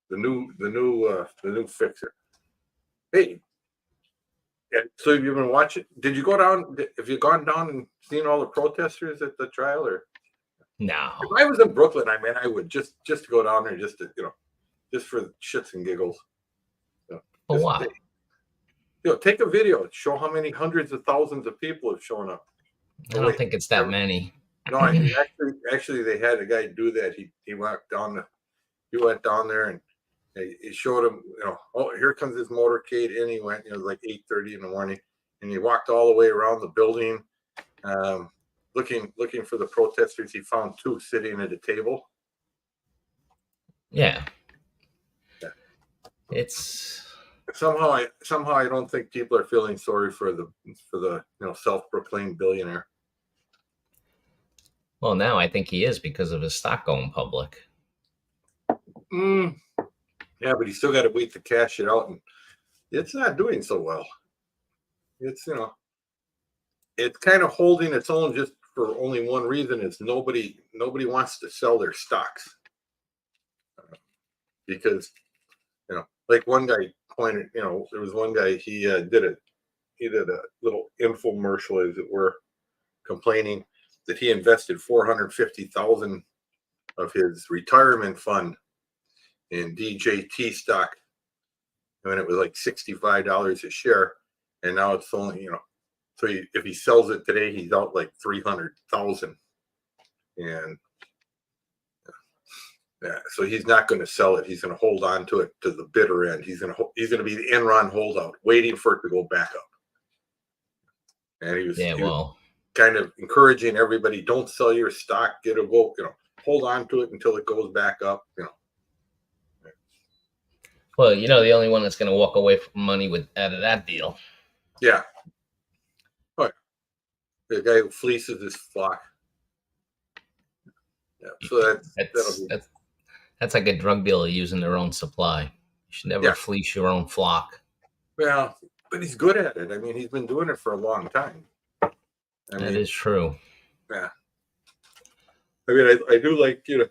the new fixer. Hey, so you've been watching? Did you go down? Have you gone down and seen all the protesters at the trial? Or No. if I was in Brooklyn, I would just go down there just to just for shits and giggles. For what? Take a video, show how many hundreds of thousands of people have shown up. I don't think it's that many. No, actually, they had a guy do that. He went down there and he showed him, oh, here comes his motorcade. And he went, it was like 8:30 in the morning, and he walked all the way around the building, looking for the protesters. He found two sitting at a table. Yeah. It's somehow I don't think people are feeling sorry for the self-proclaimed billionaire. Well, now I think he is because of his stock going public. Yeah, but he's still got to wait to cash it out, and it's not doing so well. It's it's kind of holding its own just for only one reason: is nobody wants to sell their stocks because like one guy pointed, there was one guy he did a little infomercial, as it were, complaining that he invested $450,000 of his retirement fund in DJT stock, when it was like $65 a share, and now it's only so if he sells it today, he's out like $300,000, and yeah, so he's not going to sell it. He's going to hold on to it to the bitter end. He's going to be the Enron holdout, waiting for it to go back up. And he was kind of encouraging everybody, don't sell your stock, hold on to it until it goes back up. Well, the only one that's going to walk away from money out of that deal. Yeah. Right. The guy who fleeces his flock. Yeah. So that's like a drug dealer using their own supply. You should never fleece your own flock. Well, but he's good at it. I mean, he's been doing it for a long time. That is true. Yeah. I mean, I do like, I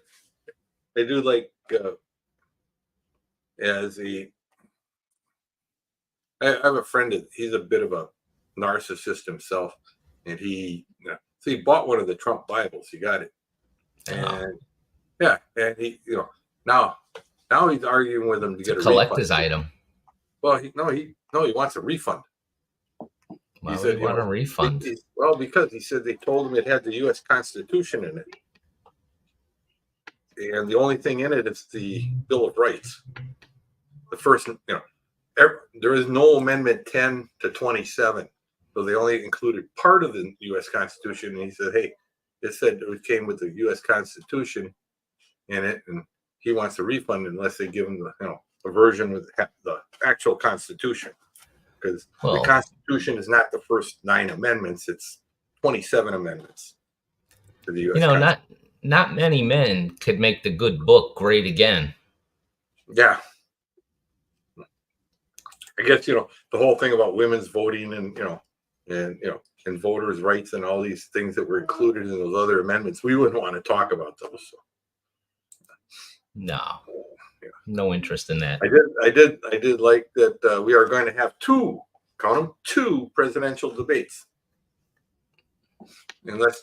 have a friend he's a bit of a narcissist himself, and he bought one of the Trump Bibles. He got it, and and he now he's arguing with him to get a collector's item. Well, he wants a refund. Why would he want a refund? Well, because he said they told him it had the U.S. Constitution in it, and the only thing in it is the Bill of Rights. The first, there is no Amendment 10 to 27, so they only included part of the U.S. Constitution. And he said, "Hey, it said it came with the U.S. Constitution in it, and he wants a refund unless they give him a version with the actual Constitution, because the Constitution is not the first 9 amendments; it's 27 amendments to the U.S. Not many men could make the good book great again. Yeah. I guess, the whole thing about women's voting and voters' rights and all these things that were included in those other amendments, we wouldn't want to talk about those. So. No interest in that. I did like that we are going to have two presidential debates. Unless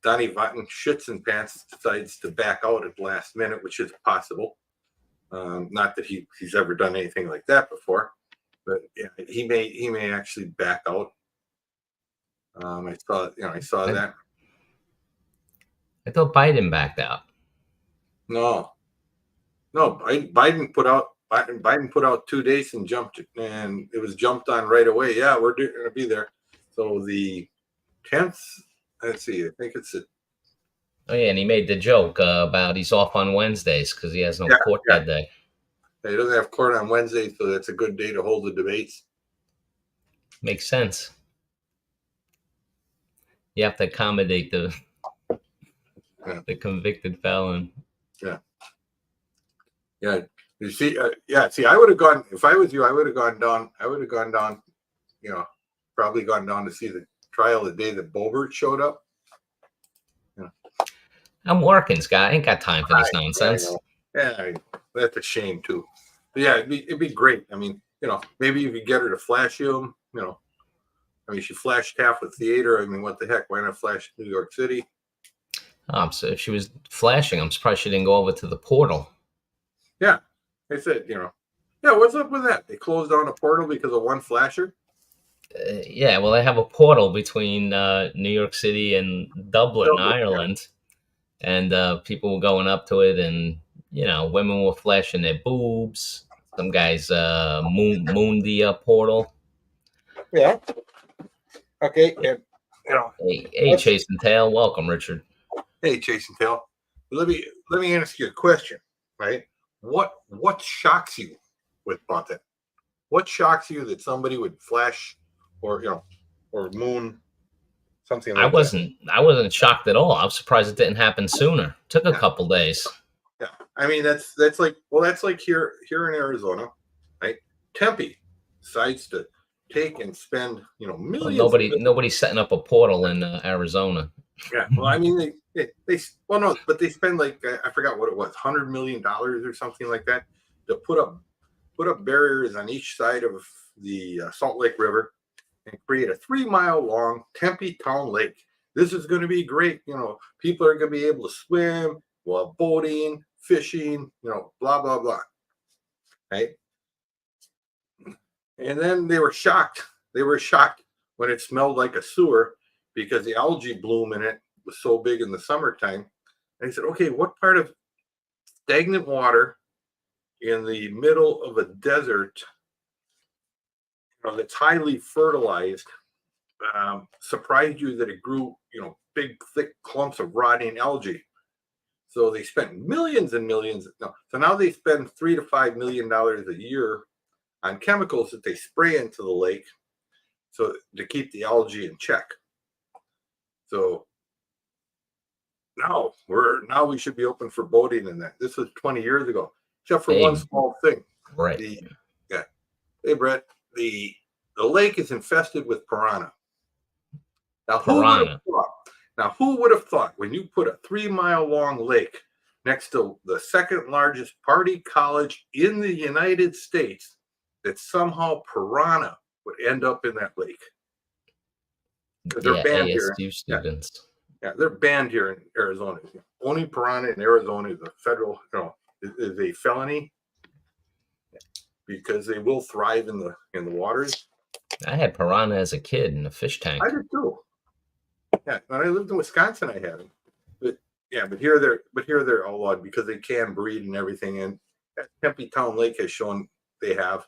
Donnie Vaughn shits and pants decides to back out at the last minute, which is possible. Not that he's ever done anything like that before, but he may actually back out. I saw that. I thought Biden backed out. No. Biden put out 2 days and it was jumped on right away. Yeah, we're going to be there. So the 10th. Let's see. I think it's it. Oh yeah, and he made the joke about he's off on Wednesdays because he has no court that day. He doesn't have court on Wednesday, so that's a good day to hold the debates. Makes sense. You have to accommodate the convicted felon. Yeah. Yeah. You see, See, I would have gone if I was you. I would have gone down. Probably gone down to see the trial the day that Boebert showed up. I'm working, Scott. I ain't got time for this nonsense. Yeah, that's a shame too. But yeah, it'd be great. I mean, maybe you could get her to flash you. I mean, she flashed half a theater. I mean, what the heck? Why not flash New York City? So if she was flashing, I'm surprised she didn't go over to the portal. Yeah, I said, yeah. What's up with that? They closed down a portal because of one flasher. Yeah, well, they have a portal between New York City and Dublin, Double, yeah. Ireland, and people were going up to it, and women were flashing their boobs. Some guys mooned the portal. Yeah. Okay. And Hey, let's Chase and Tail, welcome, Richard. hey, Jason Tail. Let me ask you a question. Right? What shocks you about that? What shocks you that somebody would flash, or or moon something I like that? wasn't I wasn't shocked at all. I was surprised it didn't happen sooner. Took a Yeah. couple days. Yeah. I mean, that's like, that's like here in Arizona, right? Tempe decides to take and spend Well, millions and millions. nobody's setting up a portal in Arizona. Yeah. Well, I mean, they well, no, but they spend like, I forgot what it was, $100 million or something like that, to put up barriers on each side of the Salt Lake River and create a 3 mile long Tempe Town Lake. This is going to be great. People are going to be able to swim while boating, fishing, blah blah blah. Right? And then they were shocked. They were shocked when it smelled like a sewer because the algae bloom in it was so big in the summertime. And they said, okay, what part of stagnant water in the middle of a desert, that's highly fertilized, surprised you that it grew, big, thick clumps of rotting algae? So they spent millions and millions. No, so now they spend $3 to $5 million a year on chemicals that they spray into the lake, so to keep the algae in check. So now we should be open for boating in that. This was 20 years ago, except for one Hey, small thing. right. Yeah. Hey, Brett, the lake is infested with piranha. Now, who would have Piranha. thought? Now, who would have thought when you put a 3 mile long lake next to the second largest party college in the United States, that somehow piranha would end up in that lake? They're Yeah, banned here. ASU Yeah, students. yeah, they're banned here in Arizona. Owning piranha in Arizona is a federal, is a felony, because they will thrive in the waters. I had piranha as a kid in a fish tank. I did too. Yeah, when I lived in Wisconsin, I had them. But yeah, but here they're outlawed because they can breed and everything. And Tempe Town Lake has shown they have.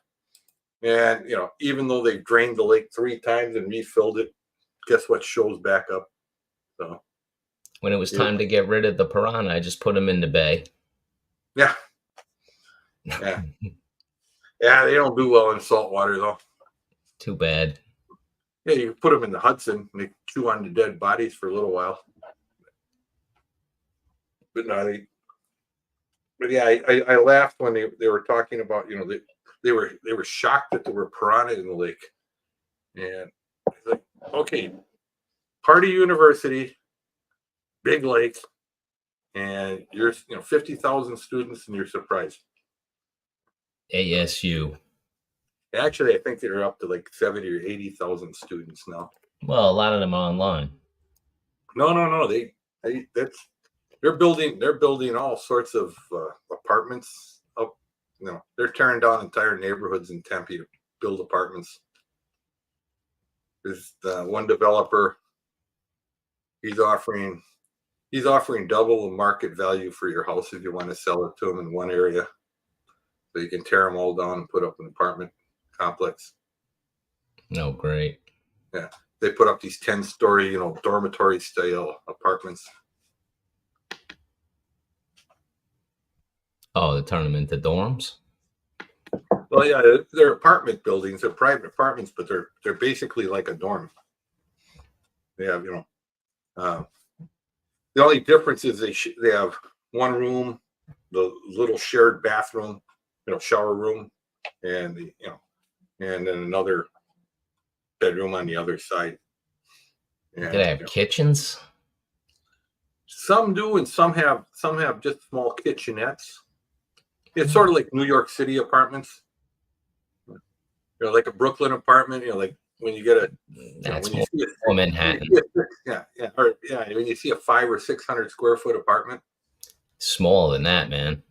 And even though they've drained the lake 3 times and refilled it, guess what shows back up? So When it was yeah, time to get rid of the piranha, I just put them in the bay. yeah, yeah. They don't do well in salt water though. Too bad. Yeah, you put them in the Hudson and they chew on the dead bodies for a little while. But no, but yeah, I laughed when they were talking about, they were shocked that there were piranha in the lake. And it's like, okay, Party University, big lake, and you're 50,000 students and you're surprised. ASU. Actually, I think they're up to like 70 or 80,000 students now. Well, a lot of them are online. No. They're building all sorts of apartments up. They're tearing down entire neighborhoods in Tempe to build apartments. There's one developer. He's offering double the market value for your house if you want to sell it to him in one area. So you can tear them all down and put up an apartment complex. No, great. Yeah, they put up these 10-story, dormitory style apartments. Oh, they turn them into dorms? Well, yeah, they're apartment buildings. They're private apartments, but they're basically like a dorm. They have, the only difference is they have one room, the little shared bathroom, shower room, and and then another bedroom on the other side. And, Do they have kitchens? some do, and some have just small kitchenettes. It's sort of like New York City apartments. Like a Brooklyn apartment. Like when you get a, That's when you more, see more when you Manhattan. see when you see a 500 or 600 square foot apartment. Smaller than that, man.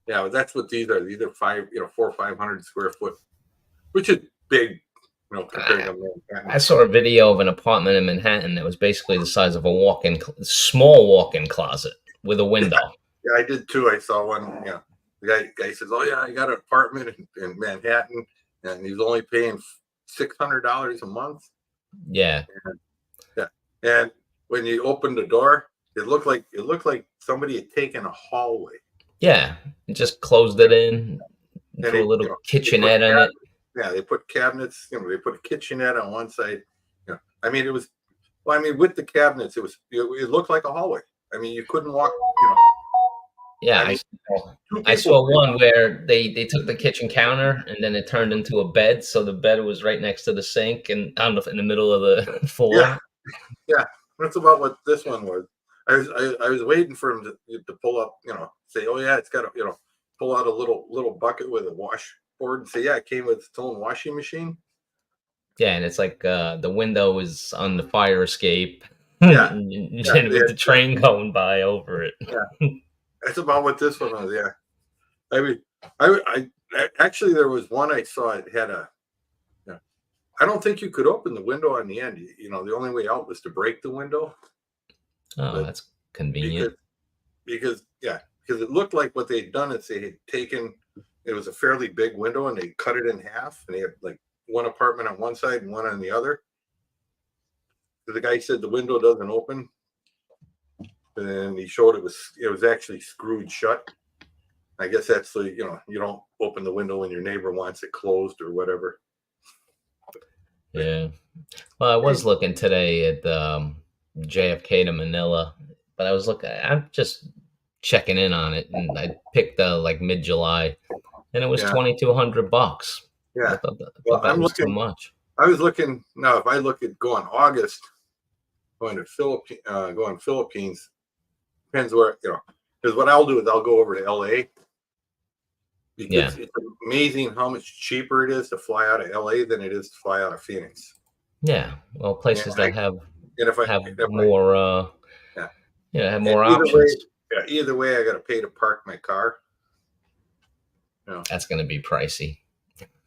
Yeah, but that's what these are. These are 400 or 500 square foot, which is big, compared I, to Manhattan. I saw a video of an apartment in Manhattan that was basically the size of a small walk-in closet with a window. Yeah, I did too. I saw one. Yeah, the guy says, "Oh yeah, I got an apartment in Manhattan, and he's only paying $600 a month." Yeah. And, yeah, and when you opened the door, it looked like somebody had taken a hallway, Yeah. Just closed it in, and threw a little they put kitchenette in it. they put cabinets. They put a kitchenette on one side. I mean, it was. Well, I mean, with the cabinets, it looked like a hallway. I mean, you couldn't walk. Yeah, I mean, two I people. saw one where they took the kitchen counter and then it turned into a bed, so the bed was right next to the sink and in the middle of the Yeah, floor. yeah. That's about what this one was. I was waiting for him to pull up. Say, oh yeah, it's got a pull out a little bucket with a washboard and say, yeah, it came with its own washing machine. Yeah, and it's like the window is on the fire escape, Yeah, and yeah, with the train going by over it. yeah. That's about what this one was. Yeah. I mean, actually there was one I saw. It had a. I don't think you could open the window on the end. The only way out was to break the window. Oh, But that's convenient. because it looked like what they'd done is they had taken. It was a fairly big window, and they cut it in half, and they had like one apartment on one side and one on the other. So the guy said the window doesn't open, and he showed it was actually screwed shut. I guess that's so you don't open the window when your neighbor wants it closed or whatever. Yeah. Well, I was looking today at JFK to Manila, but I'm just checking in on it, and I picked like mid-July, and it was Yeah, $2,200. I yeah. Well, thought that was too much. I was looking now. If I look at going August, going Philippines, depends where Because what I'll do is I'll go over to LA Yeah. because it's amazing how much cheaper it is to fly out of LA than it is to fly out of Phoenix. Yeah. Well, And places that have if more yeah, have and more options. either way, I got to pay to park my car. That's going to be pricey.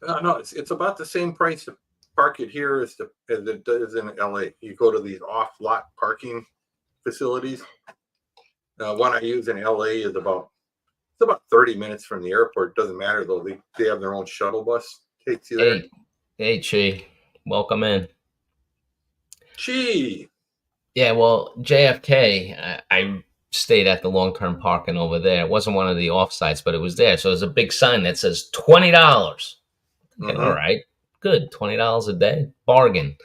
No, it's about the same price to park it here as it does in LA. You go to these off-lot parking facilities. One I use in LA is about 30 minutes from the airport. Doesn't matter though. They have their own shuttle bus takes you there. Hey, Chi, welcome in. Gee, Yeah, well, JFK, I stayed at the long-term parking over there. It wasn't one of the off sites, but it was there. So there's a big sign that says $20. Okay, all mm-hmm. right, good, $20 a day, bargain.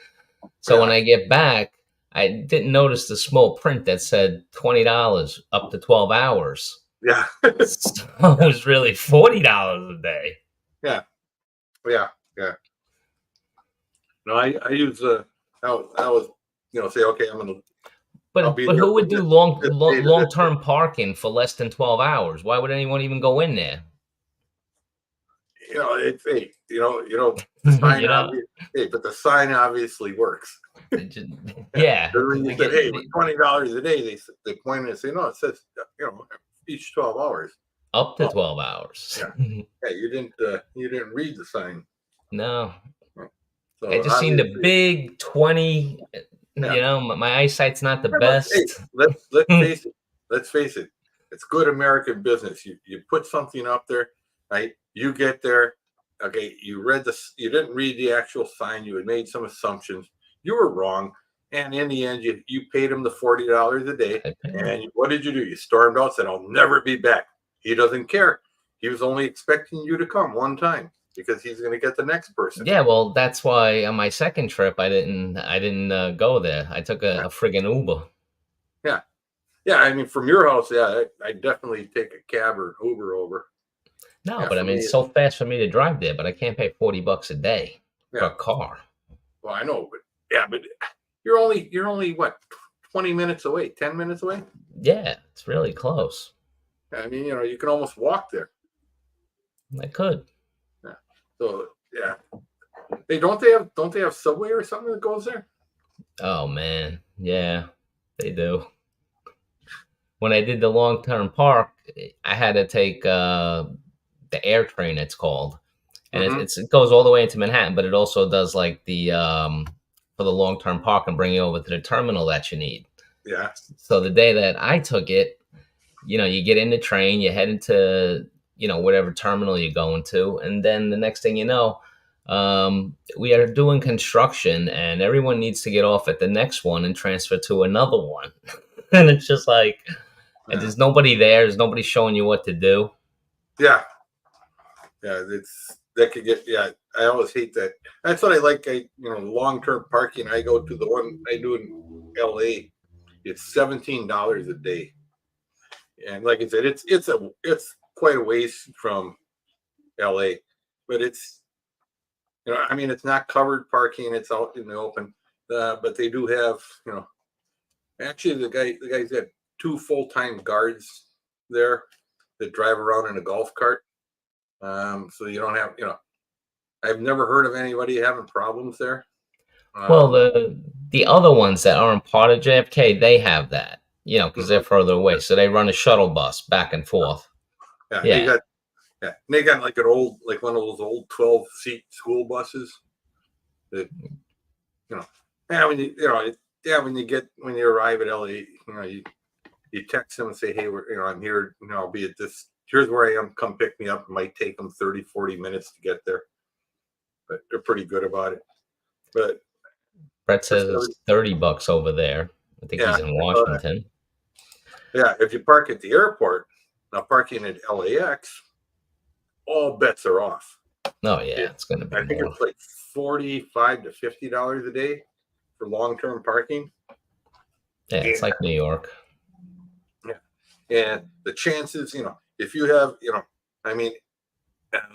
So when I get back, I didn't notice the small print that said $20 up to 12 hours. Yeah, So it was really $40 a day. yeah, yeah. No, I use I was say okay, I'll But be there who from would do this day to this. long-term parking for less than 12 hours? Why would anyone even go in there? It's the sign You know, but the sign obviously works. just, yeah, When because you said, hey, $20 a day, they pointed and say, no, it says each 12 hours. up to Oh, 12 hours. yeah, you didn't read the sign. No, So I just seen the obviously, big 20. yeah. My eyesight's not the But, hey, best. let's face it. Let's face it. It's good American business. You put something up there, right? You get there. Okay, you didn't read the actual sign. You had made some assumptions. You were wrong. And in the end, you paid him the $40 a day. And what did you do? You stormed out, said, I'll never be back. He doesn't care. He was only expecting you to come one time because he's going to get the next person. Yeah, well, that's why on my second trip I didn't go there. I took a friggin' Uber. Yeah. Yeah, I mean, from your house, yeah, I definitely take a cab or Uber over. No, Yeah, but I mean, it's so fast for me to drive there, but I can't pay $40 a day for a car. Well, I know, but you're only what, 20 minutes away, 10 minutes away? Yeah, it's really close. I mean, you can almost walk there. I could. Yeah. So yeah. They don't they have subway or something that goes there? Oh man, yeah, they do. When I did the long term park, I had to take the air train. It's called, and Mm-hmm. it goes all the way into Manhattan, but it also does like the for the long term park and bring you over to the terminal that you need. Yeah. So the day that I took it, you get in the train, you head into whatever terminal you're going to, and then the next thing you know, we are doing construction, and everyone needs to get off at the next one and transfer to another one, and it's just like, and Yeah. there's nobody there, there's nobody showing you what to do. Yeah. Yeah. It's that could get. Yeah. I always hate that. That's what I like. Long term parking. I go to the one I do in L.A. It's $17 a day, and like I said, it's quite a ways from L.A. But I mean, it's not covered parking. It's out in the open. But they do have, actually the guy's got two full-time guards there that drive around in a golf cart. So you don't have, I've never heard of anybody having problems there. Well, Um, the other ones that aren't part of JFK, they have that, because they're mhm. further away, so they run a shuttle bus back and forth. Yeah, they Yeah, got yeah, they got like one of those old 12-seat school buses that you know. Yeah, when you arrive at LA, you text them and say, hey, I'm here, I'll be at this. Here's where I am. Come pick me up. It might take them 30, 40 minutes to get there, but they're pretty good about it. But Brett for says some, it's $30 over there. I think yeah, he's in I saw that. Washington. Yeah, if you park at the airport, now parking at LAX, all bets are off. Oh yeah, It, it's going to be I think more. it's like $45 to $50 a day for long-term parking. Yeah, it's And like New York. yeah, and the chances, if you have, I mean,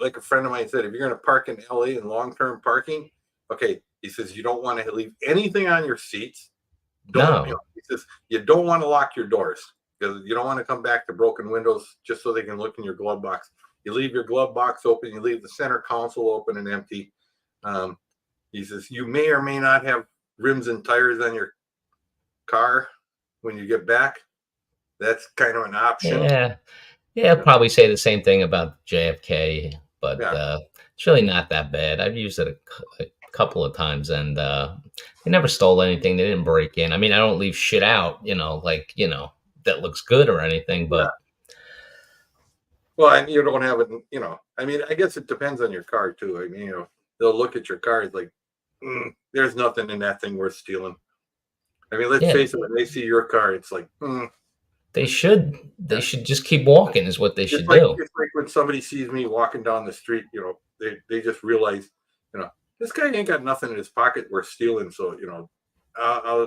like a friend of mine said, if you're going to park in LA in long-term parking, okay, he says you don't want to leave anything on your seats. No. He says you don't want to lock your doors because you don't want to come back to broken windows just so they can look in your glove box. You leave your glove box open, you leave the center console open and empty. Um, he says you may or may not have rims and tires on your car when you get back. That's kind of an option. Yeah. Yeah, I'd probably say the same thing about JFK, but Yeah, it's really not that bad. I've used it a couple of times, and they never stole anything. They didn't break in. I mean, I don't leave shit out, that looks good or anything, yeah. but Well, and you don't have it. I mean, I guess it depends on your car too. I mean, they'll look at your car. It's like, there's nothing in that thing worth stealing. I mean, let's yeah, face it. When they see your car, it's like, they should. They yeah. should just keep walking. Is what they It's should like do. it's like when somebody sees me walking down the street. They just realize, this guy ain't got nothing in his pocket worth stealing. So I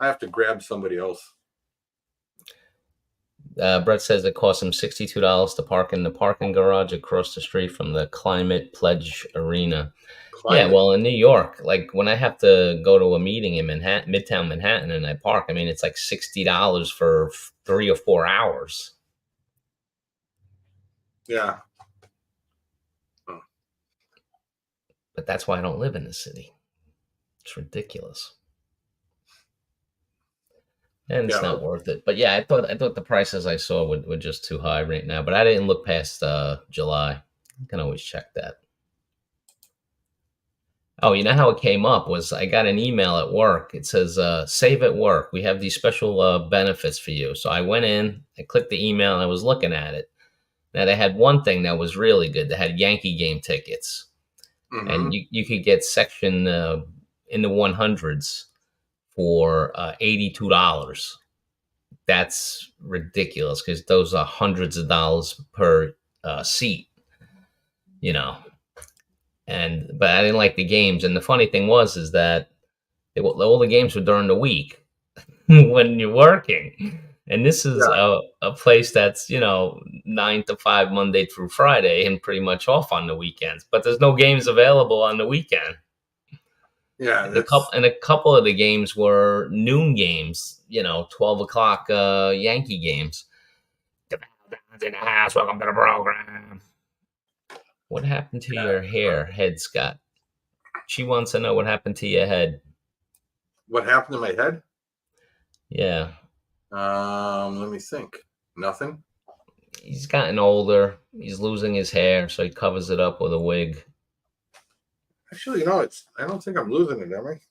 have to grab somebody else. Brett says it costs him $62 to park in the parking garage across the street from the Climate Pledge Arena. Yeah, Climate. well, in New York, like when I have to go to a meeting in Manhattan, Midtown Manhattan, and I park, I mean, it's like $60 for 3 or 4 hours. Yeah. But that's why I don't live in the city. It's ridiculous, and it's Yeah. not worth it. But yeah, I thought the prices I saw were just too high right now. But I didn't look past July. I can always check that. Oh, you know how it came up was I got an email at work. It says, save at work. We have these special benefits for you. So I went in, I clicked the email, and I was looking at it. Now they had one thing that was really good. They had Yankee game tickets. And Mm-hmm. you could get section in the 100s for $82. That's ridiculous because those are hundreds of dollars per seat, you know. But I didn't like the games. And the funny thing was is that all the games were during the week when you're working. And this is Yeah. a place that's 9 to 5 Monday through Friday and pretty much off on the weekends. But there's no games available on the weekend. Yeah. And That's a couple of the games were noon games. 12 o'clock Yankee games. In the house. Welcome to the program. What happened to your head, Scott? She wants to know what happened to your head. What happened to my head? Yeah. Let me think. Nothing. He's gotten older. He's losing his hair, so he covers it up with a wig. Actually, it's. I don't think I'm losing it, am I?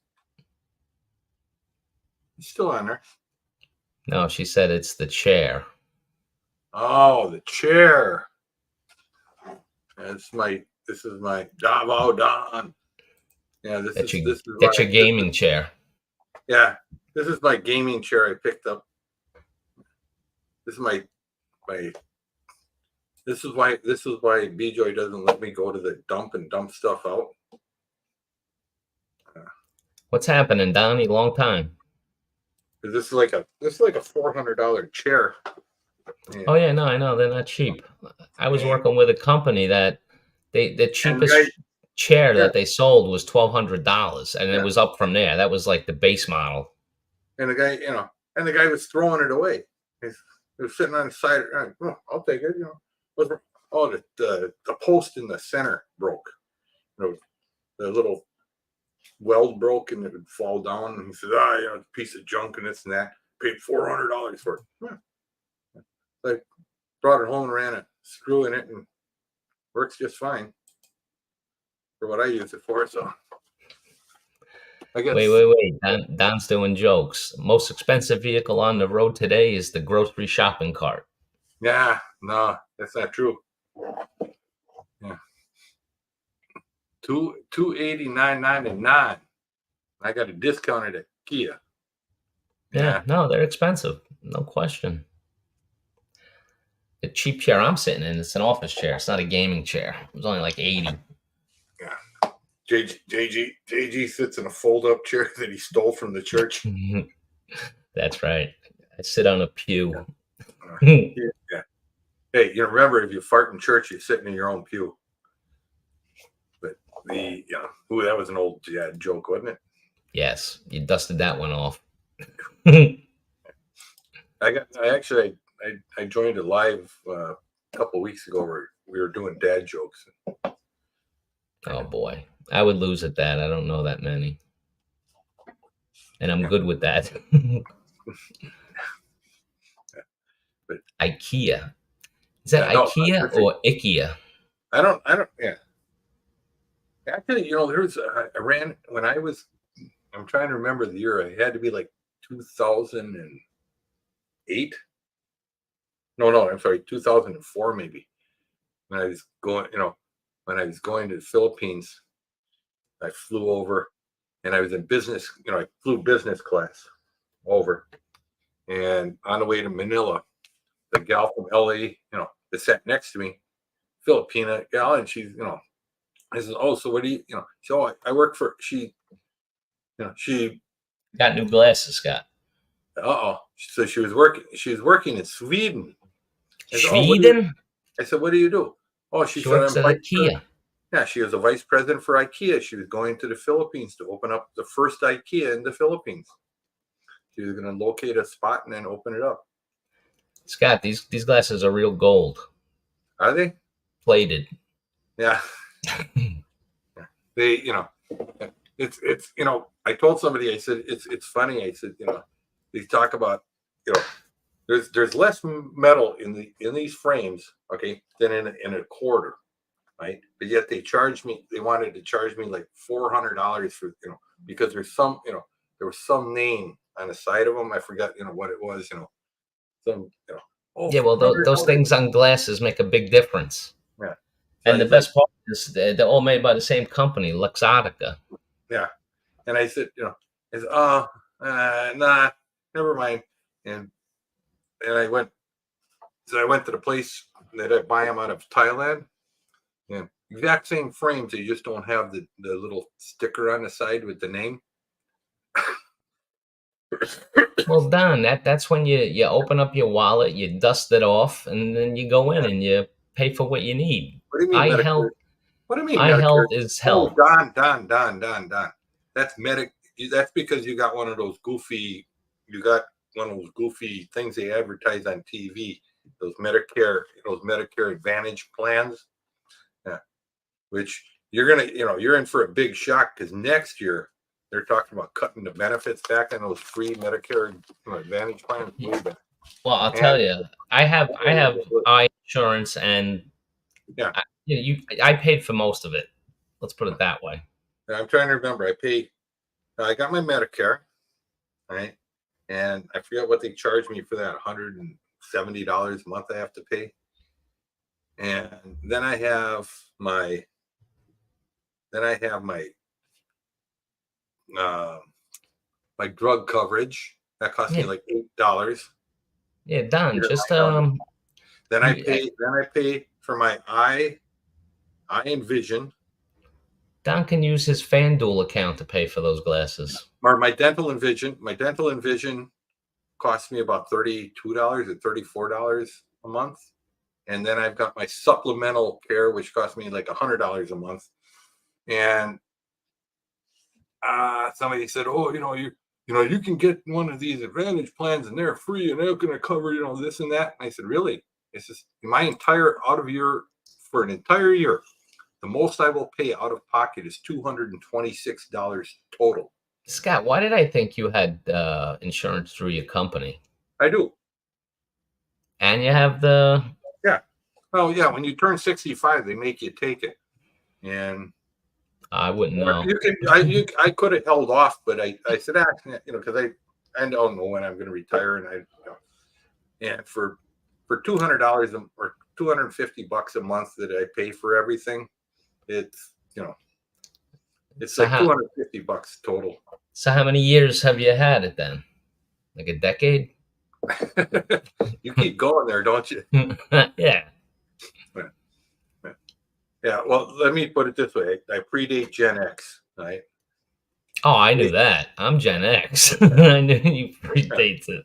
It's still on there. No, she said it's the chair. Oh, the chair. This is my Davo Don. Yeah, this is That's your gaming chair. Yeah, this is my gaming chair I picked up. This is my This is why B-Joy doesn't let me go to the dump and dump stuff out. What's happening, Donnie? Long time. This is like a $400 chair. Yeah. Oh yeah, no, I know they're not cheap. I was working with a company that the cheapest chair that they sold was $1,200, and it was up from there. That was like the base model. And the guy was throwing it away. He was sitting on the side. Oh, I'll take it. Oh, the post in the center broke. The little weld broke and it would fall down. And he said, it's a piece of junk and this and that. Paid $400 for it. Yeah. So I brought it home and ran a screw in it and works just fine for what I use it for. So I guess. Wait. Don's doing jokes. Most expensive vehicle on the road today is the grocery shopping cart. Yeah, no, that's not true. Yeah. $289.99. I got a discounted at Kia. Yeah, no, they're expensive, no question. The cheap chair I'm sitting in, it's an office chair. It's not a gaming chair. It was only like 80. Yeah. JG sits in a fold-up chair that he stole from the church. That's right. I sit on a pew. Yeah. Hey, remember, if you fart in church, you're sitting in your own pew. But that was an old joke, wasn't it? Yes, you dusted that one off. I joined a live a couple of weeks ago where we were doing dad jokes. Oh boy, I would lose at that. I don't know that many, and I'm good with that. But IKEA, is that IKEA or IKEA? I don't. Yeah. Actually, I ran when I was. I'm trying to remember the year. It had to be like 2008. No, I'm sorry, 2004 maybe. When I was going, to the Philippines, I flew over, and I was in business. I flew business class over, and on the way to Manila, the gal from LA, that sat next to me, Filipina gal, and she's, I said, "Oh, so what do you, So I work for she." She got new glasses, Scott. So she was working in Sweden. Sweden? I said, what do you do? Oh, she said, works at IKEA. Yeah, she was a vice president for IKEA. She was going to the Philippines to open up the first IKEA in the Philippines. She was going to locate a spot and then open it up. Scott, these glasses are real gold. Are they? Plated. Yeah. They, it's I told somebody, I said, it's funny. I said, they talk about, there's less metal in these frames, okay, than in a quarter, right? But yet they wanted to charge me like $400 for, because there's some, there was some name on the side of them. I forgot, what it was, yeah, well, those things on glasses make a big difference. Yeah. So and the best part is they're all made by the same company, Luxottica. Yeah. And I said, nah, never mind. And I went to the place that I buy them out of Thailand. Yeah, exact same frames. They just don't have the little sticker on the side with the name. Well, Don, that's when you open up your wallet, you dust it off, and then you go in and you pay for what you need. What do you mean? Eye health. What do you mean? Eye health is health. Oh, Don. That's That's because you got one of those goofy. You got one of those goofy things they advertise on TV. Those Medicare Advantage plans. Yeah. which you're in for a big shock because next year they're talking about cutting the benefits back on those free Medicare Advantage plans way back. Well, I'll And tell you, I have eye insurance, and yeah, I paid for most of it. Let's put it that way. I'm trying to remember. I got my Medicare, right? And I forget what they charged me for that $170 a month I have to pay. And then I have my my drug coverage that cost me Yeah, like $8. yeah, Don. Just Then I you, pay for my eye and vision, Don can use his FanDuel account to pay for those glasses. or my dental and vision. My dental and vision cost me about $32 or $34 a month. And then I've got my supplemental care, which cost me like $100 a month. And somebody said, "Oh, you can get one of these Advantage plans, and they're free, and they're going to cover this and that." And I said, "Really?" It's just for an entire year, the most I will pay out of pocket is $226 total. Scott, why did I think you had insurance through your company? I do. And you have the Yeah. Well, yeah. When you turn 65, they make you take it, and I wouldn't know. I could have held off, but I said, because I don't know when I'm going to retire, and for $200 or $250 a month that I pay for everything, it's So like how $250 total. so how many years have you had it then? Like a decade? You keep going there, don't you? Yeah. Yeah. Well, let me put it this way: I predate Gen X, right? Oh, I knew that. I'm Gen X. I knew you predates it.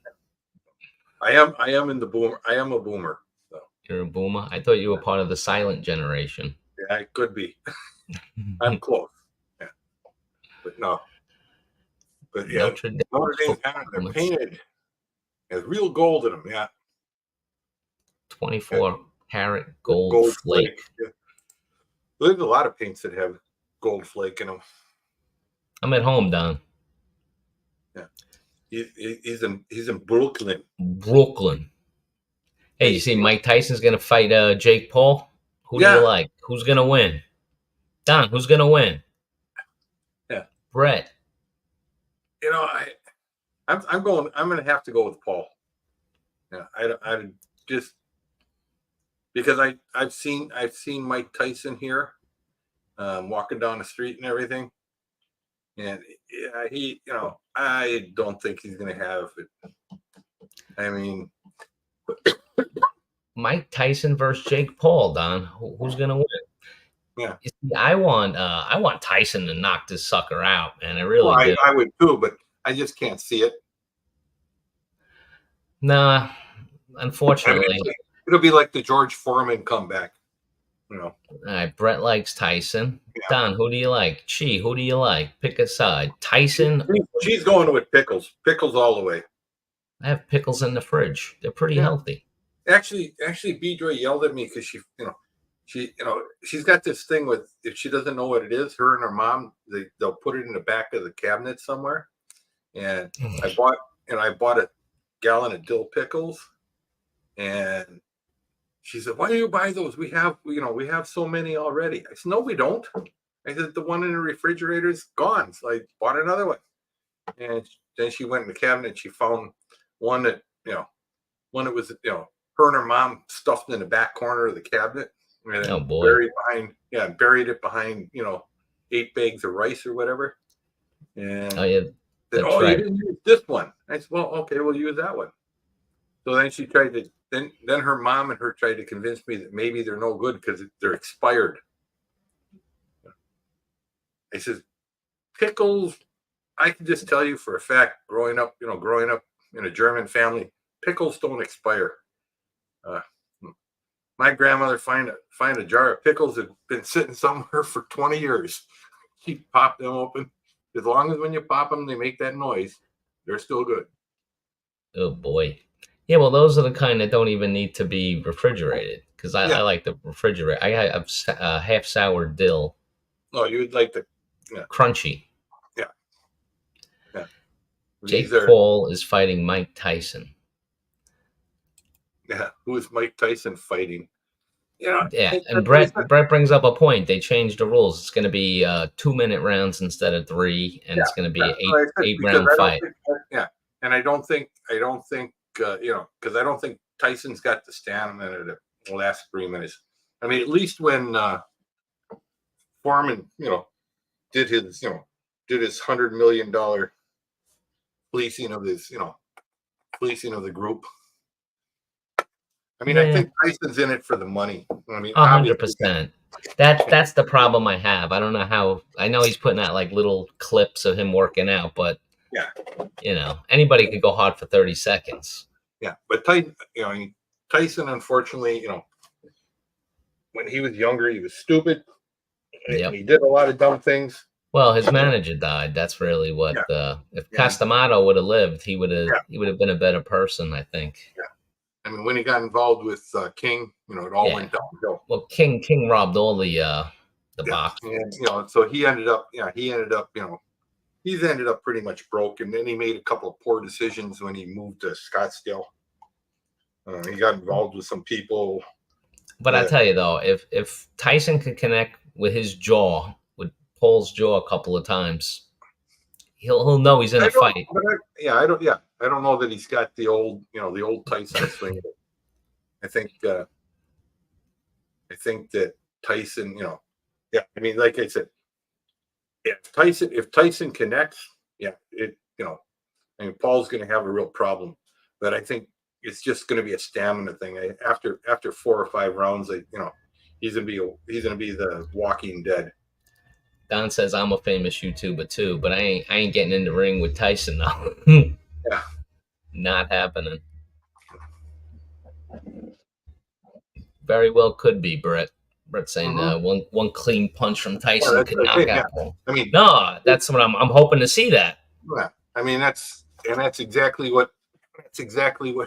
I am in the boomer. I am a boomer. So You're a boomer. I thought you were part of the silent generation. yeah, it could be. I'm close. Yeah, but no. But yeah, Notre Dame Notre Dame's they're painted as real gold in them. Yeah, 24 karat gold flake. Yeah. There's a lot of paints that have gold flake in them. I'm at home, Don. Yeah, he's in Brooklyn. Brooklyn. Hey, you see Mike Tyson's gonna fight Jake Paul? Who do you like? Who's gonna win? Don, who's gonna win? Yeah, Brett. I'm gonna have to go with Paul. Yeah, I just because I've seen Mike Tyson here, walking down the street and everything, and yeah, I don't think he's gonna have it. I mean, Mike Tyson versus Jake Paul, Don. Who's gonna win? yeah. You see, I want Tyson to knock this sucker out, man. I really do. I would too, but I just can't see it. Nah, unfortunately. I mean, it'll be like the George Foreman comeback. All right, Brett likes Tyson. Yeah. Don, who do you like? Chi, who do you like? Pick a side. Tyson. She's going with Pickles. Pickles all the way. I have pickles in the fridge. They're pretty healthy. Actually, B-Joy yelled at me because she's got this thing with, if she doesn't know what it is, her and her mom, they'll put it in the back of the cabinet somewhere. And I bought a gallon of dill pickles, and she said, "Why do you buy those? We have so many already." I said, "No, we don't." I said, "The one in the refrigerator is gone." So I bought another one. And then she went in the cabinet and she found one that was, her and her mom stuffed in the back corner of the cabinet. And oh boy. Buried it behind, 8 bags of rice or whatever. And oh yeah. said, right. You didn't use this one. I said, "Well, okay, we'll use that one." So then she tried to, then her mom and her tried to convince me that maybe they're no good because they're expired. I said, pickles, I can just tell you for a fact, growing up in a German family, pickles don't expire. My grandmother find a jar of pickles that had been sitting somewhere for 20 years. She popped them open. As long as when you pop them, they make that noise, they're still good. Oh boy. Yeah, well, those are the kind that don't even need to be refrigerated, because I like the refrigerator. I have half sour dill, No, you would like the yeah, crunchy. yeah, yeah. These Jake are Paul is fighting Mike Tyson. yeah. Who is Mike Tyson fighting? You know, Yeah, and that's what I said. Brett brings up a point. They changed the rules. It's going to be 2-minute rounds instead of 3, and Yeah, it's going to be that's an what I said eight because round I don't fight. think yeah, and I don't think you know because I don't think Tyson's got the stamina to last 3 minutes. I mean, at least when Foreman, did his $100 million fleecing of the group. I mean, I Yeah, think Tyson's in it for the money. I mean, obviously, 100%. That's the problem I have. I don't know how. I know he's putting out like little clips of him working out, but yeah, anybody could go hard for 30 seconds. yeah. But Tyson, unfortunately, when he was younger, he was stupid and Yep. he did a lot of dumb things. Well, his manager died. That's really what. Yeah, If and Castamato would have lived, he would have yeah, he would have been a better person, I think. yeah. I mean, when he got involved with King, it all Yeah. went downhill. Well, King robbed all the Yeah, box. and so he's ended up pretty much broke, and then he made a couple of poor decisions when he moved to Scottsdale. He got involved with some people But I that tell you though, if Tyson could connect with his jaw, with Paul's jaw a couple of times, he'll know he's in I a don't, fight. but I don't know that he's got the old Tyson swing. I think that Tyson, yeah. I mean, like I said, if Tyson connects, yeah, I mean, Paul's going to have a real problem. But I think it's just going to be a stamina thing. After 4 or 5 rounds, he's gonna be the Walking Dead. Don says I'm a famous YouTuber too, but I ain't getting in the ring with Tyson though. Yeah, Not happening. Very well could be, Brett. Brett saying mm-hmm. one clean punch from Yeah, Tyson that's could the knock thing. Yeah, out Paul. I mean, No, that's what I'm hoping to see that. yeah, I mean that's exactly what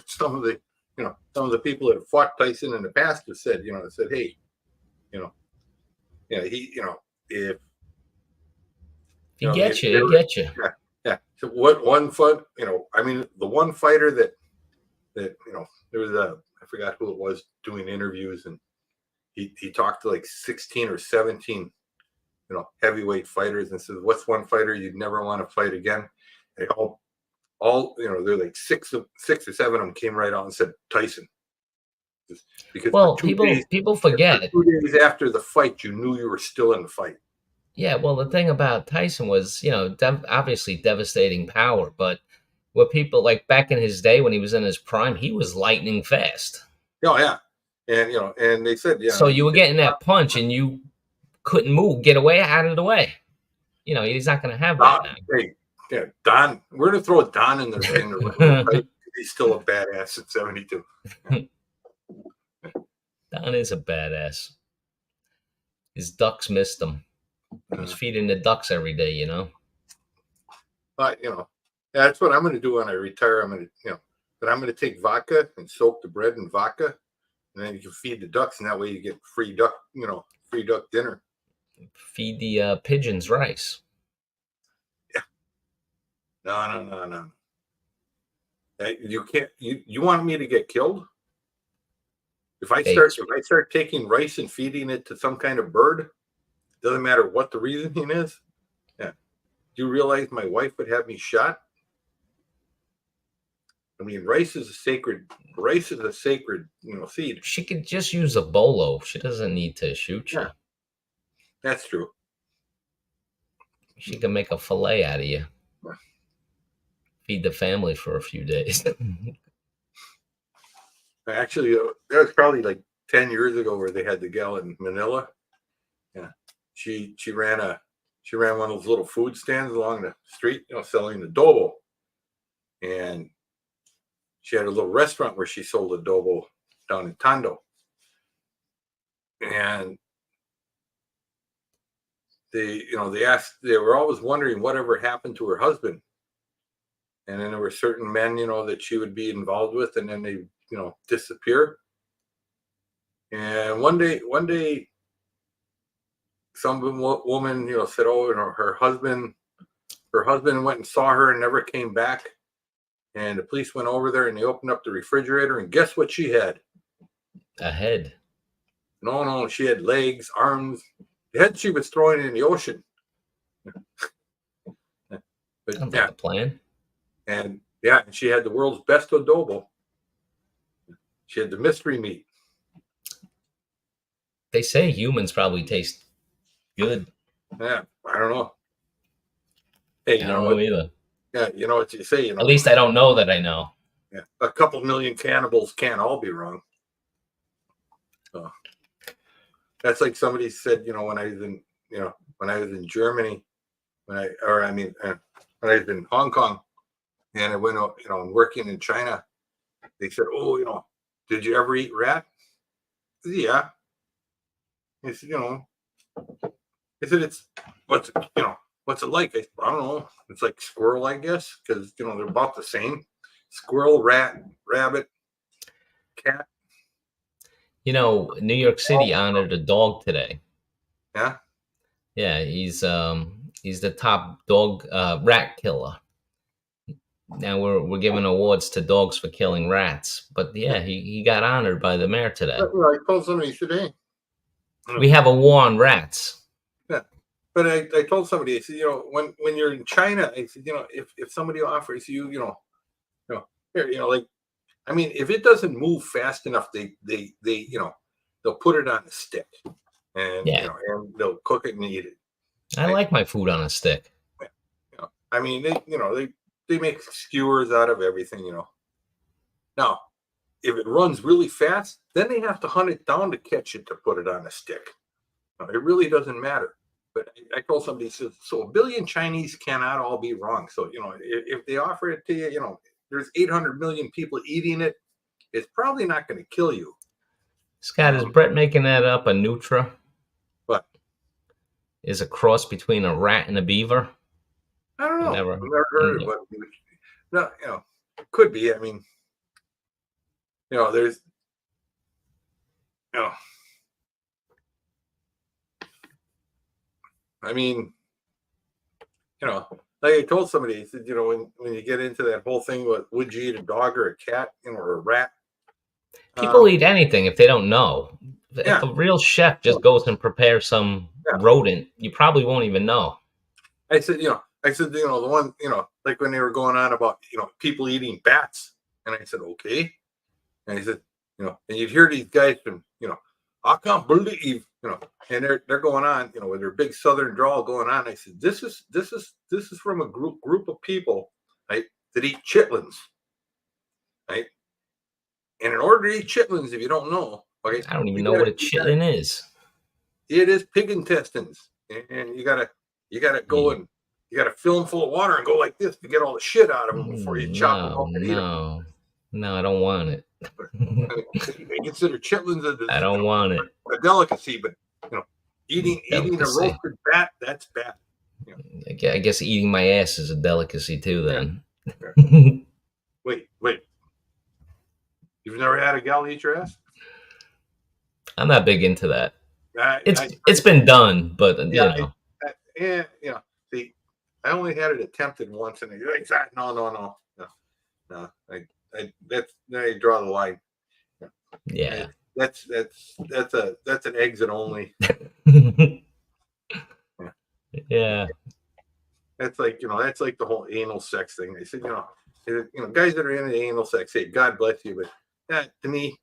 some of the people that have fought Tyson in the past have said. They said, hey, you know, he, if If he gets you, they he were, gets you. yeah, yeah. So what one fight, I mean, the one fighter that there was I forgot who it was doing interviews, and he talked to like 16 or 17 heavyweight fighters and says, what's one fighter you'd never want to fight again? They all they're like six or seven of them came right out and said Tyson. Because Well, people forget. 2 days after the fight, you knew you were still in the fight. Yeah, well, the thing about Tyson was, obviously devastating power, but what people like back in his day when he was in his prime, he was lightning fast. Oh yeah, and and they said, So you were getting that punch and you couldn't move, get away, out of the way. He's not going to have that now. Hey, yeah, Don. We're gonna throw Don in the ring. He's still a badass at 72. Don is a badass. His ducks missed him. He was feeding the ducks every day, But that's what I'm going to do when I retire. But I'm going to take vodka and soak the bread in vodka, and then you can feed the ducks, and that way you get free duck dinner. Feed the pigeons rice. Yeah. No. You can't. You want me to get killed? If I start taking rice and feeding it to some kind of bird, doesn't matter what the reasoning is. Yeah. Do you realize my wife would have me shot? I mean, rice is a sacred seed. She could just use a bolo. She doesn't need to shoot you. Yeah, that's true. She can make a fillet out of you. Yeah. Feed the family for a few days. Actually, that was probably like 10 years ago where they had the gal in Manila. Yeah, she ran one of those little food stands along the street, selling adobo, and she had a little restaurant where she sold adobo down in Tondo, and they were always wondering whatever happened to her husband, and then there were certain men that she would be involved with, and then they disappear. And one day, some woman, said, "Oh, her husband went and saw her and never came back." And the police went over there and they opened up the refrigerator, and guess what she had? A head. No, no, she had legs, arms. The head she was throwing in the ocean. But Sounds like yeah, a plan. and yeah, and she had the world's best adobo. She had the mystery meat. They say humans probably taste good. Yeah, I don't know. Hey, I don't know either. yeah, you know what you say, At least I don't know that I know. yeah, a couple million cannibals can't all be wrong. So that's like somebody said, when I was in Germany, when I was in Hong Kong, and I went, and working in China, they said, "Oh, did you ever eat rat?" I said, yeah. I said, I said, what's it like? I don't know. It's like squirrel, I guess, because they're about the same. Squirrel, rat, rabbit, cat. New York City honored a dog today. Yeah. Yeah, he's the top dog rat killer. Now we're giving awards to dogs for killing rats, but yeah, he got honored by the mayor today. But, I told somebody today. We have a war on rats. Yeah. But I told somebody, I said, when you're in China, I said, if somebody offers you, here, like, I mean, if it doesn't move fast enough, they'll put it on a stick, and Yeah, and they'll cook it and eat it. I like my food on a stick. I mean, they make skewers out of everything. Now, if it runs really fast, then they have to hunt it down to catch it to put it on a stick. It really doesn't matter. But I told somebody, so a billion Chinese cannot all be wrong. So if they offer it to you, there's 800 million people eating it. It's probably not going to kill you. Scott, is Brett making that up? A Nutra But is a cross between a rat and a beaver. I don't know. Never, I've never heard of it. No, could be. I mean, there's, I mean, like I told somebody, I said, when you get into that whole thing with would you eat a dog or a cat, or a rat? People eat anything if they don't know. If Yeah, a real chef just goes and prepares some yeah. rodent, you probably won't even know. I said, the one, like when they were going on about, people eating bats, and I said, okay, and he said, and you'd hear these guys from, I can't believe, and they're going on, with their big southern drawl going on. I said, this is from a group of people, right, that eat chitlins, right, and in order to eat chitlins, if you don't know, okay, I don't even know what a chitlin is. it is pig intestines, and you gotta go and you gotta fill them full of water and go like this to get all the shit out of them before you chop them up and eat them. No, I don't want it. They consider chitlins I don't want it. a delicacy, but eating a Delicacy. roasted bat, that's bad. I guess eating my ass is a delicacy too. Then. Yeah. Wait. You've never had a gal eat your ass? I'm not big into that. I, It's been done, but See, I only had it attempted once, and no. That's now you draw the line. Yeah. That's an exit only. Yeah. That's like the whole anal sex thing. They said, guys that are into anal sex, hey, God bless you, but to me,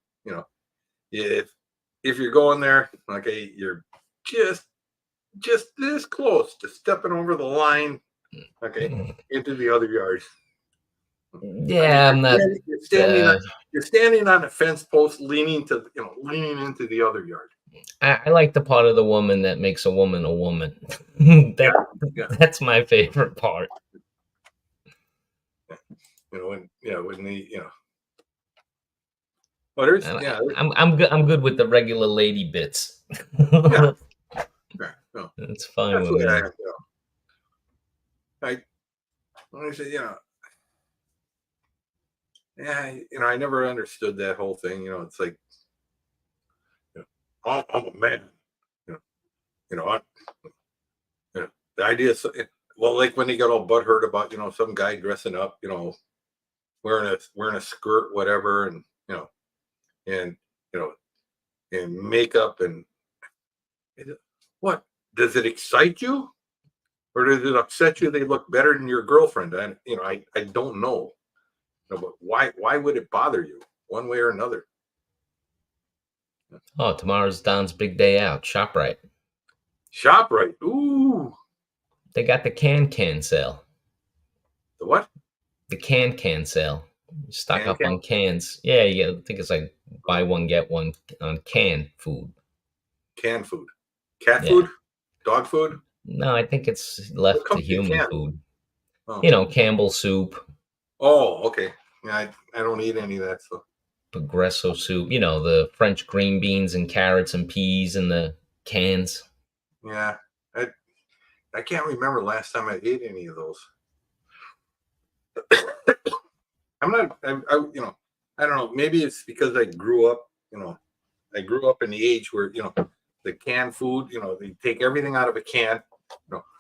if you're going there, okay, you're just this close to stepping over the line, okay, into the other yard. Yeah, I'm not. You're standing on a fence post, leaning into the other yard. I like the part of the woman that makes a woman a woman. That's my favorite part. When the well, there's I'm good with the regular lady bits. No. It's fine That's with me. I said, I never understood that whole thing. It's like, I'm a man. You know, you know, I, you know the idea is, well, like when they got all butthurt about, some guy dressing up, wearing a skirt, whatever, and and you know, and makeup and what does it excite you, or does it upset you? They look better than your girlfriend. I don't know. But why would it bother you one way or another? Oh, tomorrow's Don's big day out. ShopRite. ShopRite. Ooh, They got the can sale. the what? The can sale. Stock up Can on cans. Yeah, I think it's like buy one get one on canned food. canned food, cat Yeah. food, dog food. No, I think it's What left to comes in human can? food. Oh, Campbell soup, okay. Yeah, I don't eat any of that stuff. Progresso soup. The French green beans and carrots and peas in the cans. Yeah, I can't remember last time I ate any of those. I'm not. I don't know. Maybe it's because I grew up. I grew up in the age where the canned food. They take everything out of a can.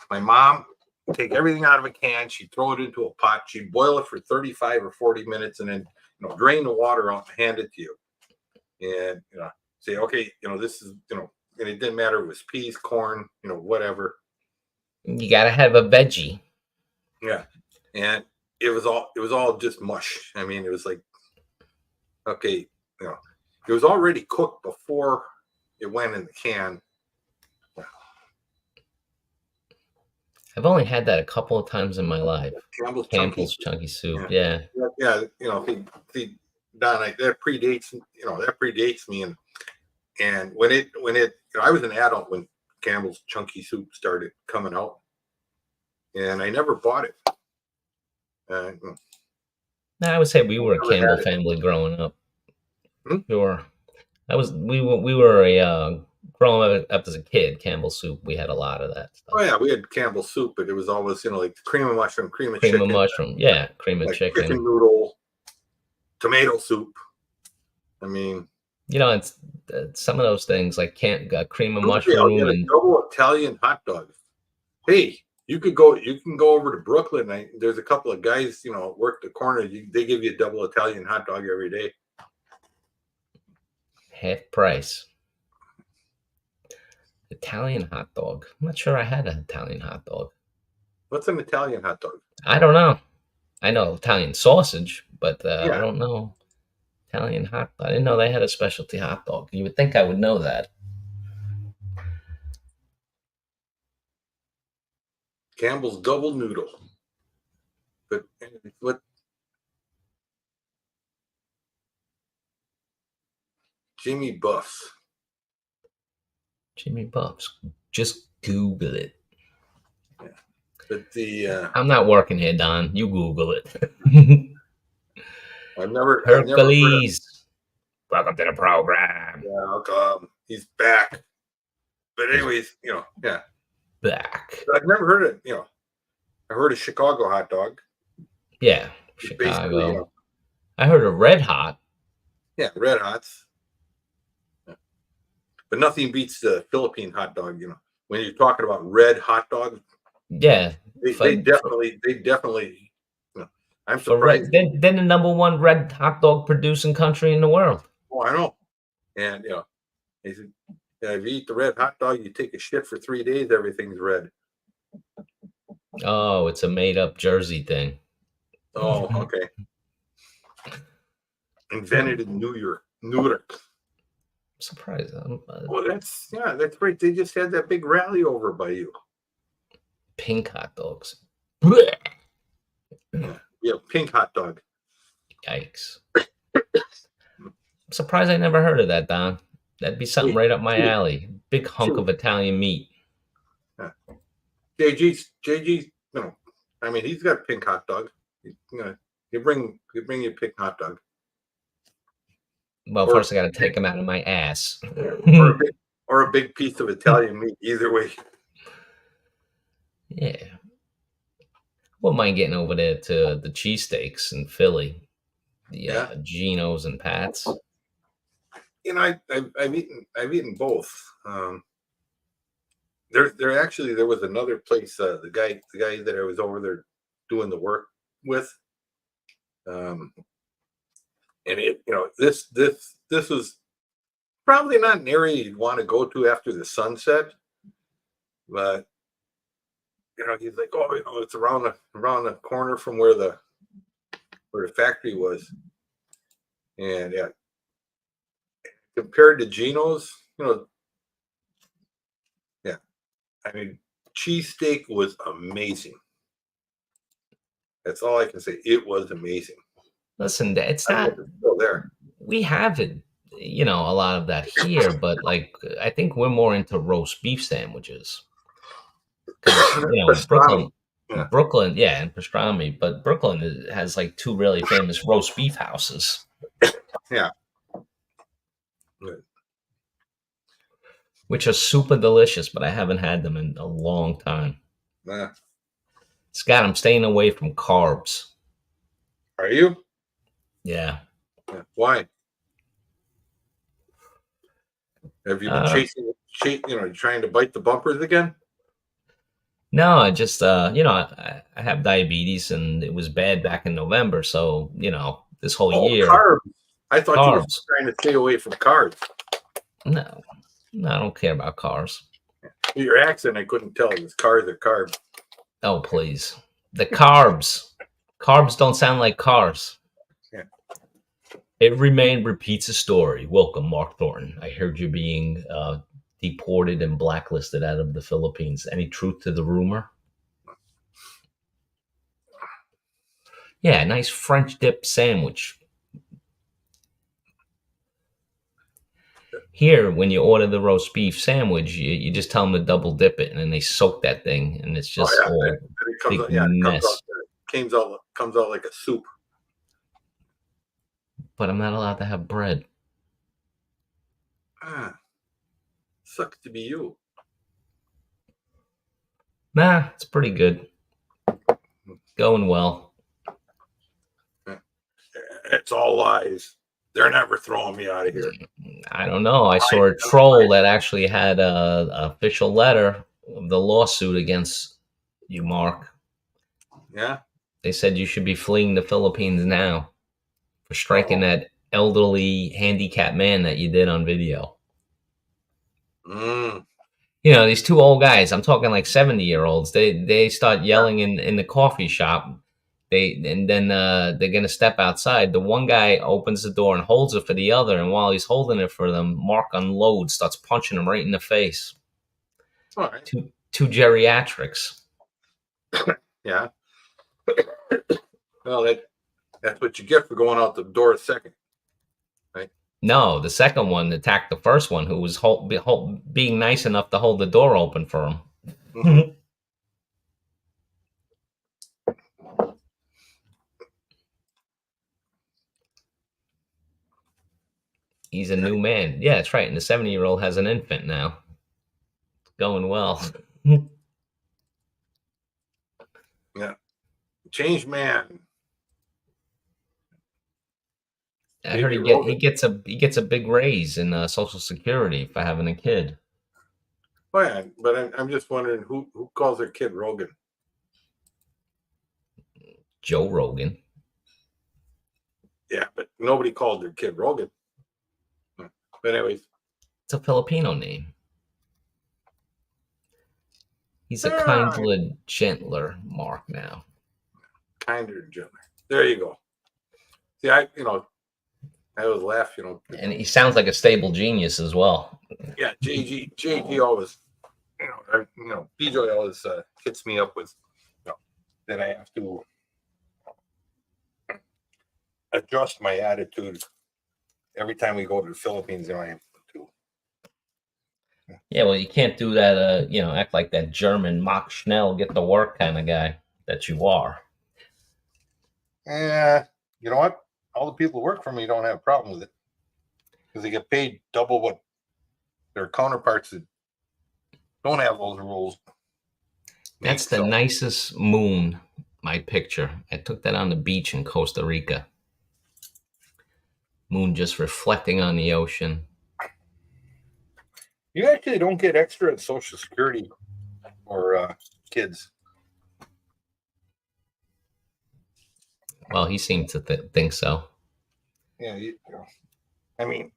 My mom would take everything out of a can. She'd throw it into a pot. She'd boil it for 35 or 40 minutes, and then drain the water out and hand it to you. And say, okay, this is and it didn't matter. It was peas, corn, whatever. You gotta have a veggie. Yeah, and it was all just mush. I mean, it was like, okay, it was already cooked before it went in the can. I've only had that a couple of times in my life. Campbell's chunky. Campbell's chunky soup. Yeah, Yeah. yeah. See, Don, that predates me, and when I was an adult when Campbell's chunky soup started coming out, and I never bought it. No, I would say we were a Never had Campbell it. family growing up. Hmm? We were a growing up as a kid. Campbell soup. We had a lot of that stuff. Oh yeah, we had Campbell's soup, but it was always like cream of mushroom, cream of Cream of chicken, mushroom. Yeah, cream of like chicken chicken. noodle, tomato soup. I mean, It's some of those things like cream of Tuesday I'll mushroom get a and double Italian hot dog. Hey, you can go over to Brooklyn. There's a couple of guys, work the corner. They give you a double Italian hot dog every day. half price. Italian hot dog. I'm not sure I had an Italian hot dog. What's an Italian hot dog? I don't know. I know Italian sausage, but I Yeah, don't know Italian hot dog. I didn't know they had a specialty hot dog. You would think I would know that. Campbell's double noodle. But what? Jimmy Buffs. Jimmy Buffs. Just Google it. Yeah. But I'm not working here, Don. You Google it. I've never heard of. Hercules. Welcome to the program. Yeah, he's back. But anyways, yeah. Back. But I've never heard of. I heard of Chicago hot dog. Yeah, It's basically, Chicago. I heard of Red Hot. yeah, Red Hots. Yeah. But nothing beats the Philippine hot dog. When you're talking about red hot dogs, Yeah. they definitely. I'm surprised. They're the number one red hot dog producing country in the world. Oh, I know. And he said, if you eat the red hot dog, you take a shit for 3 days, everything's red. Oh, it's a made up Jersey thing. Oh, okay. Invented in New York. Newark. I'm surprised. Well, that's right. They just had that big rally over by you. Pink hot dogs. Yeah, pink hot dog. Yikes. I'm surprised I never heard of that, Don. That'd be something right up my alley. Big hunk of Italian meat. Yeah. JG's, I mean, he's got a pink hot dog. You bring you a pink hot dog. Well, first I got to take them out of my ass. or a big piece of Italian meat. Either way. Yeah. Wouldn't mind getting over there to the cheesesteaks in Philly. The Geno's and Pat's. I've eaten both. There was another place. The guy that I was over there doing the work with, um, and this was probably not an area you'd want to go to after the sunset, but he's like, oh, it's around the corner from where the factory was, and yeah, compared to Geno's, yeah, I mean, cheesesteak was amazing. That's all I can say. It was amazing. Listen, it's I not. hope it's still there. We have it, a lot of that here, but like I think we're more into roast beef sandwiches because Pastrami. Yeah. Brooklyn, yeah, and pastrami, but Brooklyn has like two really famous roast beef houses. Yeah. Which are super delicious, but I haven't had them in a long time. Yeah. Scott, I'm staying away from carbs. Are you? Yeah. Why? Have you been trying to bite the bumpers again? No, I just, I have diabetes and it was bad back in November. So, this whole year. Carbs. I thought you were Carbs. trying to stay away from carbs. No, I don't care about cars. Your accent, I couldn't tell. It was cars or carbs. Oh, please. The carbs. Carbs don't sound like cars. Yeah. Every man repeats a story. Welcome, Mark Thornton. I heard you're being deported and blacklisted out of the Philippines. Any truth to the rumor? Yeah, nice French dip sandwich. Here, when you order the roast beef sandwich, you just tell them to double dip it, and then they soak that thing, and it's just all big mess. Comes out like a soup. But I'm not allowed to have bread. Sucks to be you. Nah, it's pretty good. Going well. It's all lies. They're never throwing me out of here. I don't know. I saw a troll that actually had a official letter of the lawsuit against you, Mark. Yeah. They said you should be fleeing the Philippines now for striking that elderly handicapped man that you did on video. These two old guys, I'm talking like 70-year-olds, they start yelling in the coffee shop. Then they're gonna step outside. The one guy opens the door and holds it for the other, and while he's holding it for them, Mark unloads, starts punching him right in the face. All right. Two geriatrics. Yeah. Well, that's what you get for going out the door second, right? No, the second one attacked the first one, who was being nice enough to hold the door open for him. Mm-hmm. He's a new man. Yeah, that's right. And the 70-year-old has an infant now. It's going well. Yeah. Changed man. I heard he gets a big raise in Social Security for having a kid. Oh yeah, but I'm just wondering who calls their kid Rogan? Joe Rogan. Yeah, but nobody called their kid Rogan. But anyways, it's a Filipino name. He's a kinder, gentler Mark now. Kinder and gentler. There you go. See, I always laugh, And he sounds like a stable genius as well. Yeah, JG always, BJ always hits me up with, that I have to adjust my attitude every time we go to the Philippines. I have to. Yeah, well, you can't do that. Act like that German Max Schnell, get to work kind of guy that you are. You know what? All the people who work for me don't have a problem with it because they get paid double what their counterparts that don't have those rules. That's the nicest moon, my picture. I took that on the beach in Costa Rica. Moon just reflecting on the ocean. You actually don't get extra Social Security for kids. Well, he seemed to think so. Yeah, I mean,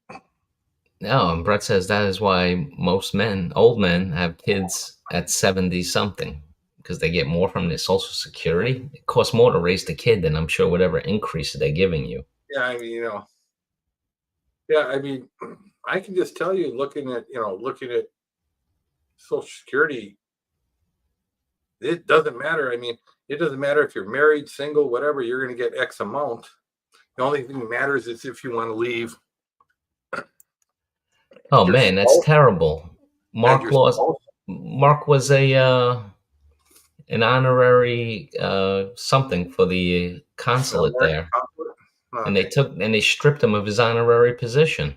No, and Brett says that is why most men, old men, have kids at 70 something because they get more from their Social Security. It costs more to raise the kid than I'm sure whatever increase they're giving you. yeah, I mean, yeah, I mean, I can just tell you, looking at Social Security, it doesn't matter. I mean, it doesn't matter if you're married, single, whatever. You're going to get X amount. The only thing that matters is if you want to leave Oh your man, that's spouse terrible. and Mark your lost. spouse. Mark was a an honorary something for the consulate American there, consulate. and Okay. they stripped him of his honorary position.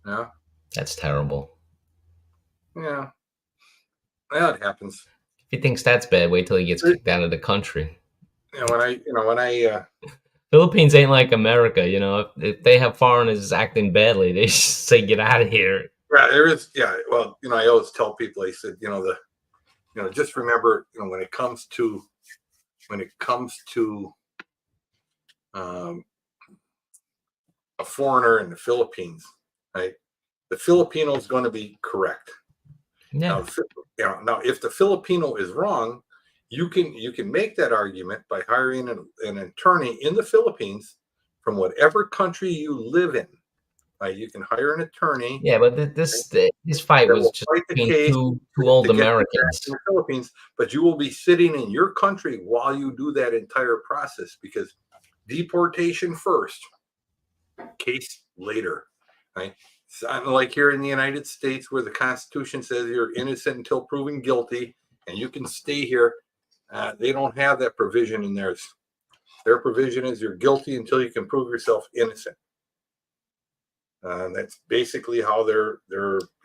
Yeah. That's terrible. Yeah. Yeah, it happens. If he thinks that's bad, wait till he gets kicked out of the country. When I Philippines ain't like America, you know. If they have foreigners acting badly, they just say get out of here. yeah, there is, yeah. Well, I always tell people, I said, just remember, when it comes to um, a foreigner in the Philippines, right? The Filipino is going to be correct. Yeah, Now, if the Filipino is wrong, you can make that argument by hiring an attorney in the Philippines from whatever country you live in. Right? You can hire an attorney, yeah, but right, this fight that was will just fight the between case two old to get you back Americans. in the Philippines, but you will be sitting in your country while you do that entire process, because deportation first, case later, right? It's unlike here in the United States, where the Constitution says you're innocent until proven guilty, and you can stay here. They don't have that provision in theirs. Their provision is you're guilty until you can prove yourself innocent. That's basically how their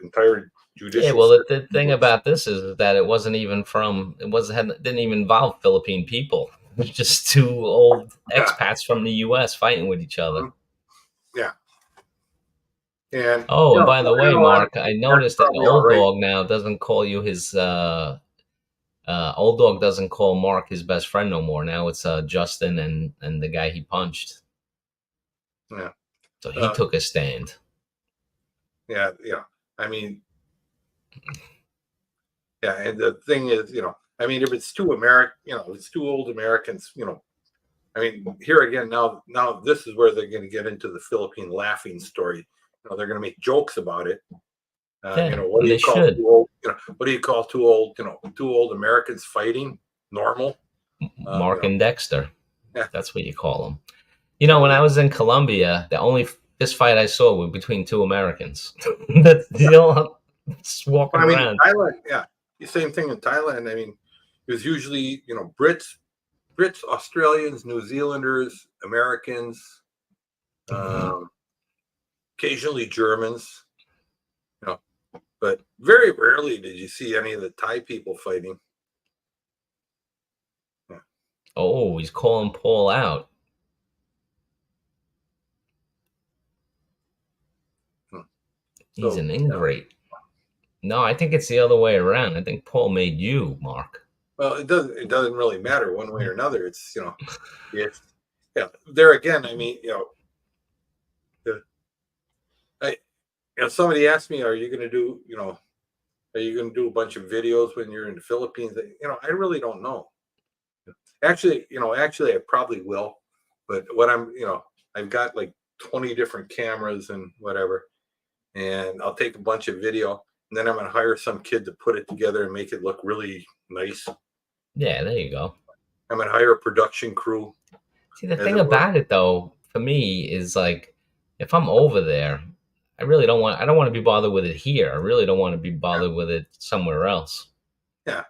entire Yeah, judicial well, the system thing works. about this is that it wasn't even from didn't even involve Philippine people. It was just two old Yeah. expats from the U.S. fighting with each other. Mhm. Yeah. And Oh, and by the way, Mark, honestly, I that's noticed that probably all Old right. Dog now doesn't call you his. Old Dog doesn't call Mark his best friend no more. Now it's Justin and the guy he punched. Yeah. So he Uh, took a stand. yeah. Yeah. I mean, yeah. And the thing is, I mean, if it's two if it's two old Americans, I mean, here again, now this is where they're going to get into the Philippine laughing story. They're going to make jokes about it. Yeah, What do and they you call should. two old? What do you call two old Americans fighting? Normal. Mark and Dexter. Yeah. That's what you call them. You know, when I was in Colombia, the only fist fight I saw was between two Americans. That's just walking I mean, in around. Thailand, yeah, the same thing in Thailand. I mean, it was usually Brits, Australians, New Zealanders, Americans, um, occasionally Germans. You know, but very rarely did you see any of the Thai people fighting. Yeah. Oh, he's calling Paul out. He's So, an ingrate. No, I think it's the other way around. I think Paul made you, Mark. well, it doesn't really matter one way or another. It's it's yeah. There again, I mean, the, I somebody asked me, are you going to do a bunch of videos when you're in the Philippines? I really don't know. Actually, I probably will. But I've got like 20 different cameras and whatever, and I'll take a bunch of video, and then I'm going to hire some kid to put it together and make it look really nice. Yeah, there you go. I'm going to hire a production crew, See, the as thing it were. about it though, for me, is like if I'm over there, I don't want to be bothered with it here. I really don't want to be Yeah, bothered with it somewhere else. yeah,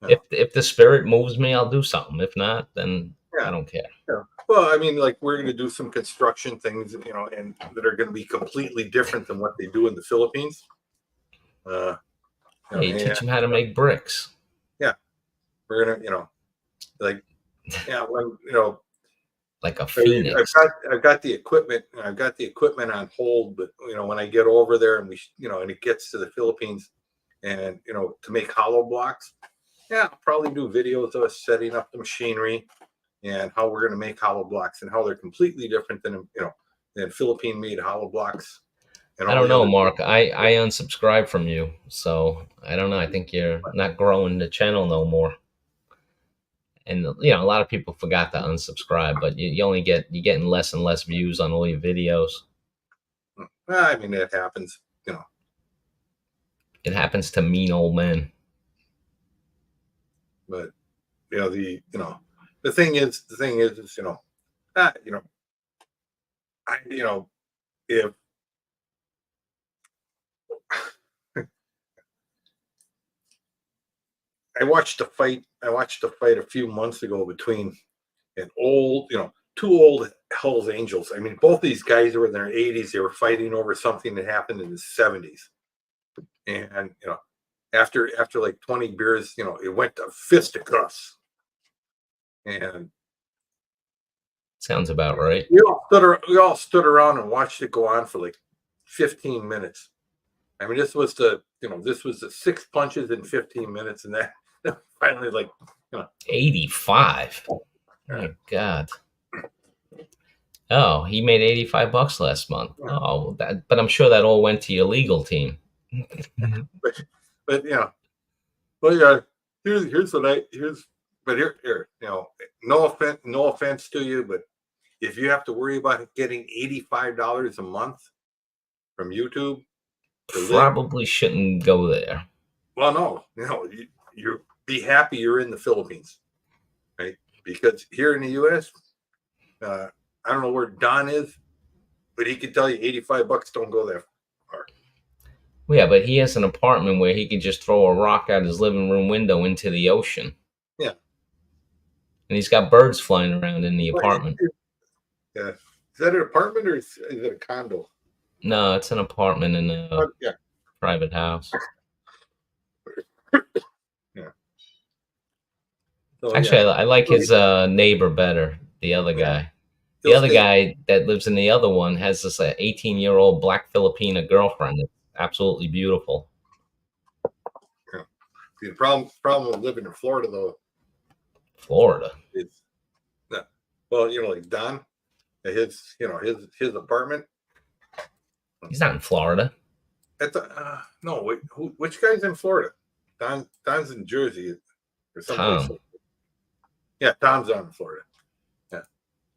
yeah, If the spirit moves me, I'll do something. If not, then I yeah. don't care. Yeah. Well, I mean, like we're going to do some construction things, and that are going to be completely different than what they do in the Philippines. Uh, Hey, you and teach them how to make bricks. yeah, we're gonna, like, yeah, when like a I mean, phoenix. I've got the equipment. I've got the equipment on hold, but when I get over there and and it gets to the Philippines, and to make hollow blocks, yeah, I'll probably do videos of us setting up the machinery and how we're going to make hollow blocks and how they're completely different than Philippine made hollow blocks and I all don't the know, other. Mark. I unsubscribed from you, so I don't know. I think you're not growing the channel no more. And a lot of people forgot to unsubscribe, but you're getting less and less views on all your videos. I mean, it happens. It happens to mean old men. But the thing is, ah, you know, I if I watched a fight a few months ago between an old, two old Hell's Angels. I mean, both these guys were in their 80s. They were fighting over something that happened in the 70s. And, after like 20 beers, it went to fisticuffs. And Sounds about right. we all stood around and watched it go on for like 15 minutes. I mean, this was the six punches in 15 minutes, and that finally, like, 85. My God. Oh, he made $85 last month. Oh, but I'm sure that all went to your legal team. but but well, yeah. Here's what I here's but here no offense to you, but if you have to worry about getting $85 a month from YouTube to live, Probably shouldn't go there. well, no, you be happy you're in the Philippines, right? Because here in the U.S., I don't know where Don is, but he could tell you $85 don't go that far. Well, yeah, but he has an apartment where he could just throw a rock out his living room window into the ocean. Yeah. And he's got birds flying around in the Well, apartment. yeah. Is that an apartment or is it a condo? No, it's an apartment in a Yeah. private house. Yeah. So Actually, yeah. I like his neighbor better, the other Yeah. guy. The He'll other stay. guy that lives in the other one has this 18-year-old black Filipina girlfriend that's absolutely beautiful. Yeah. See, the problem with living in Florida though Florida. is that, well, like Don, his apartment. He's not in Florida. At the no, wait, which guy's in Florida? Don's in Jersey or someplace. Tom. Yeah, Tom's on in Florida. Yeah,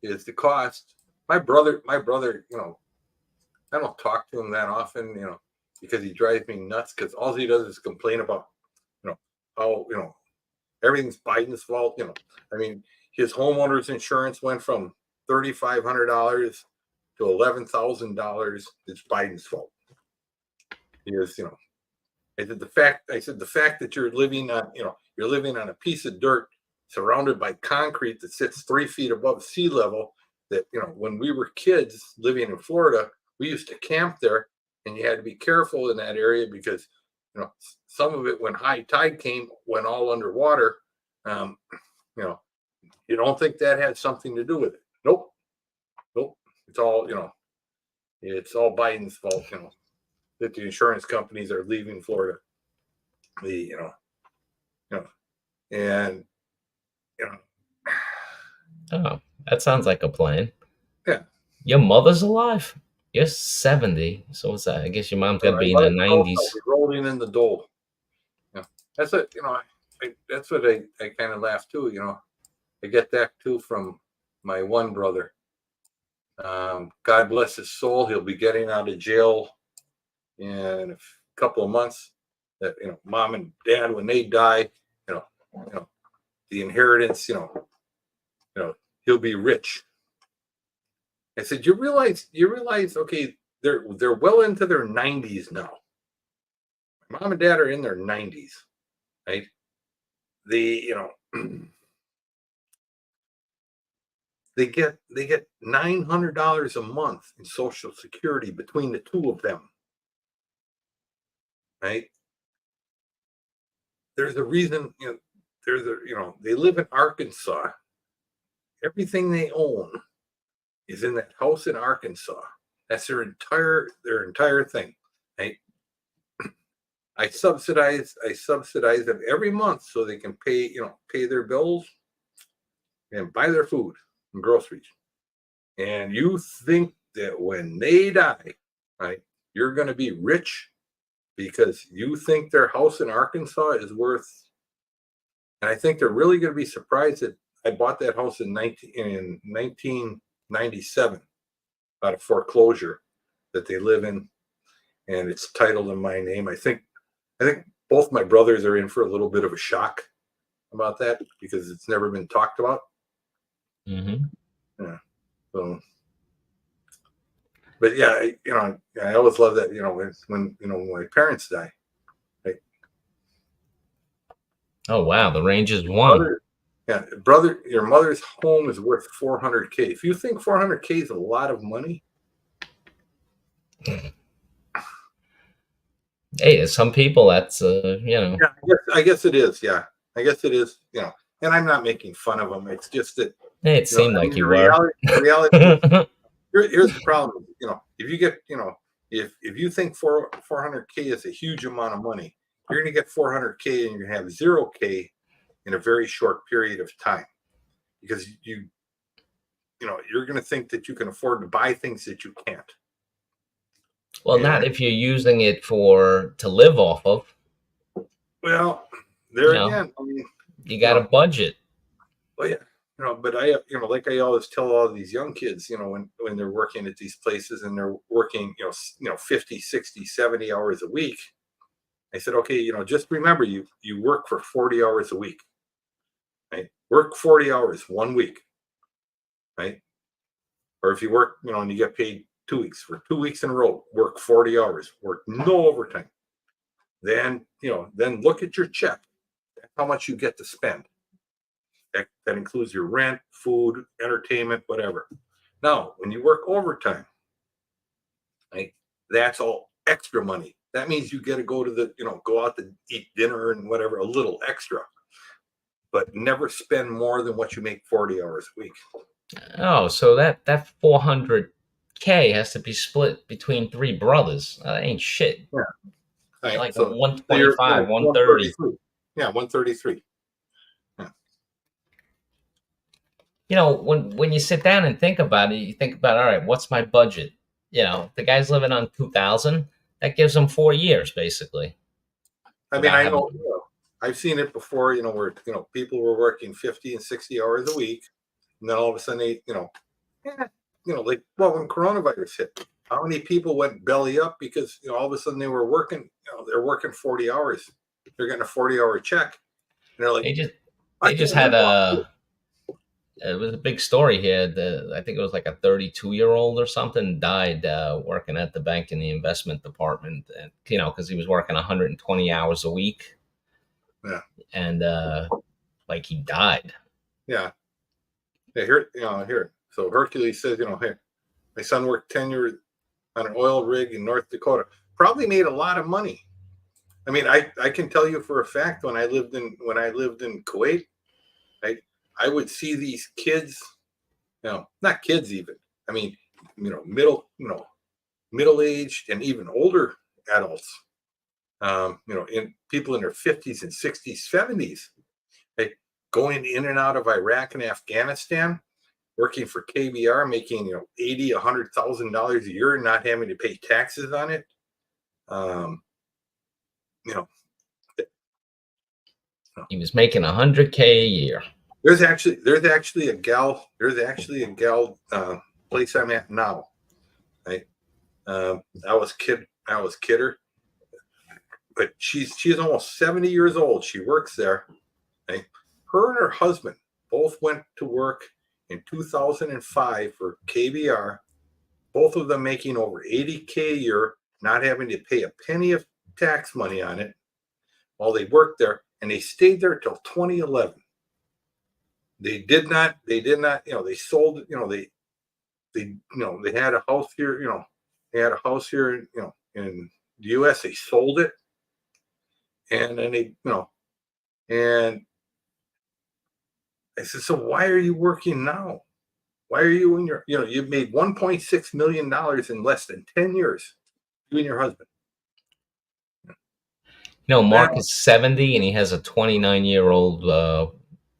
it's the cost. My brother, I don't talk to him that often, because he drives me nuts. Because all he does is complain about, how everything's Biden's fault. I mean, his homeowner's insurance went from $3,500 to $11,000. It's Biden's fault. Because I said the fact that you're living on a piece of dirt surrounded by concrete that sits 3 feet above sea level. That when we were kids living in Florida, we used to camp there, and you had to be careful in that area because some of it when high tide came went all underwater. Um, you know, you don't think that had something to do with it? Nope, nope. It's all Biden's fault. That the insurance companies are leaving Florida. The and you know Oh, that sounds like a plan. yeah. Your mother's alive? You're 70. So what's that? I guess your mom's got to I be in let the it go. I'll 90s. be rolling in the dough. That's it. That's what I kind of laugh too. I get that too from my one brother. God bless his soul. He'll be getting out of jail in a couple of months. That mom and dad, when they die, the inheritance. He'll be rich. I said, you realize, okay, they're well into their 90s now. Mom and dad are in their 90s, right? The they get $900 a month in Social Security between the two of them, right? There's a reason, they live in Arkansas. Everything they own is in that house in Arkansas. That's their entire thing. I subsidize them every month so they can pay their bills and buy their food and groceries. And you think that when they die, right, you're going to be rich because you think their house in Arkansas is worth. And I think they're really going to be surprised that I bought that house in 1997 out of foreclosure that they live in, and it's titled in my name. I think both my brothers are in for a little bit of a shock about that because it's never been talked about. Mm-hmm. Yeah. So, but yeah, I always love that. When my parents die. Like, Oh wow, the range is one. brother, yeah, brother, your mother's home is worth $400K. If you think $400K is a lot of money, Hey, some people that's yeah, I guess it is. Yeah, I guess it is. And I'm not making fun of them. It's just that Hey, it seemed I like mean, you were. the reality is, here's the problem. If you get, if you think 400K is a huge amount of money, you're going to get 400K and you're going to have 0K in a very short period of time because you're going to think that you can afford to buy things that you can't. Well, not if you're using it to live off of. Well, there You know, again, I mean, you got a budget. well, yeah, but I, like I always tell all these young kids, when they're working at these places and they're working, 50, 60, 70 hours a week. I said, okay, just remember you work for 40 hours a week, right? Work 40 hours 1 week, right? Or if you work, and you get paid 2 weeks for 2 weeks in a row, work 40 hours, work no overtime. Then, then look at your check, how much you get to spend. That includes your rent, food, entertainment, whatever. Now, when you work overtime, right, that's all extra money. That means you get to go to go out to eat dinner and whatever, a little extra, but never spend more than what you make 40 hours a week. Oh, so that 400K has to be split between 3 brothers. That ain't shit. Yeah. Right. Like So 125, 130. 133. Yeah, 133. When you sit down and think about it, you think about, all right, what's my budget? The guy's living on 2,000. That gives him 4 years, basically. I mean, I know, I've seen it before, where, people were working 50 and 60 hours a week. And then all of a sudden they, like, well, when coronavirus hit, how many people went belly up because, all of a sudden they were working, they're working 40 hours. They're getting a 40-hour check. And they're like, they just had it was a big story here. I think it was like a 32-year-old or something died working at the bank in the investment department, and because he was working 120 hours a week. Yeah. And like he died. Yeah. Here. So Hercules says, hey, my son worked 10 years on an oil rig in North Dakota. Probably made a lot of money. I mean, I can tell you for a fact when I lived in Kuwait, I would see these kids, not kids even. I mean, middle-aged and even older adults, in people in their 50s and 60s, 70s, going in and out of Iraq and Afghanistan, working for KBR, making $80,000, $100,000 a year, and not having to pay taxes on it. He was making 100K a year. There's actually a gal place I'm at now. Right? I was kidder, but she's almost 70 years old. She works there. Right? Her and her husband both went to work in 2005 for KBR. Both of them making over 80K a year, not having to pay a penny of tax money on it while they worked there, and they stayed there till 2011. They did not, they sold, they had a house here, they had a house here, in the US, they sold it. And then and I said, so why are you working now? Why are you in your, you've made $1.6 million in less than 10 years, you and your husband. Mark is 70 and he has a 29-year-old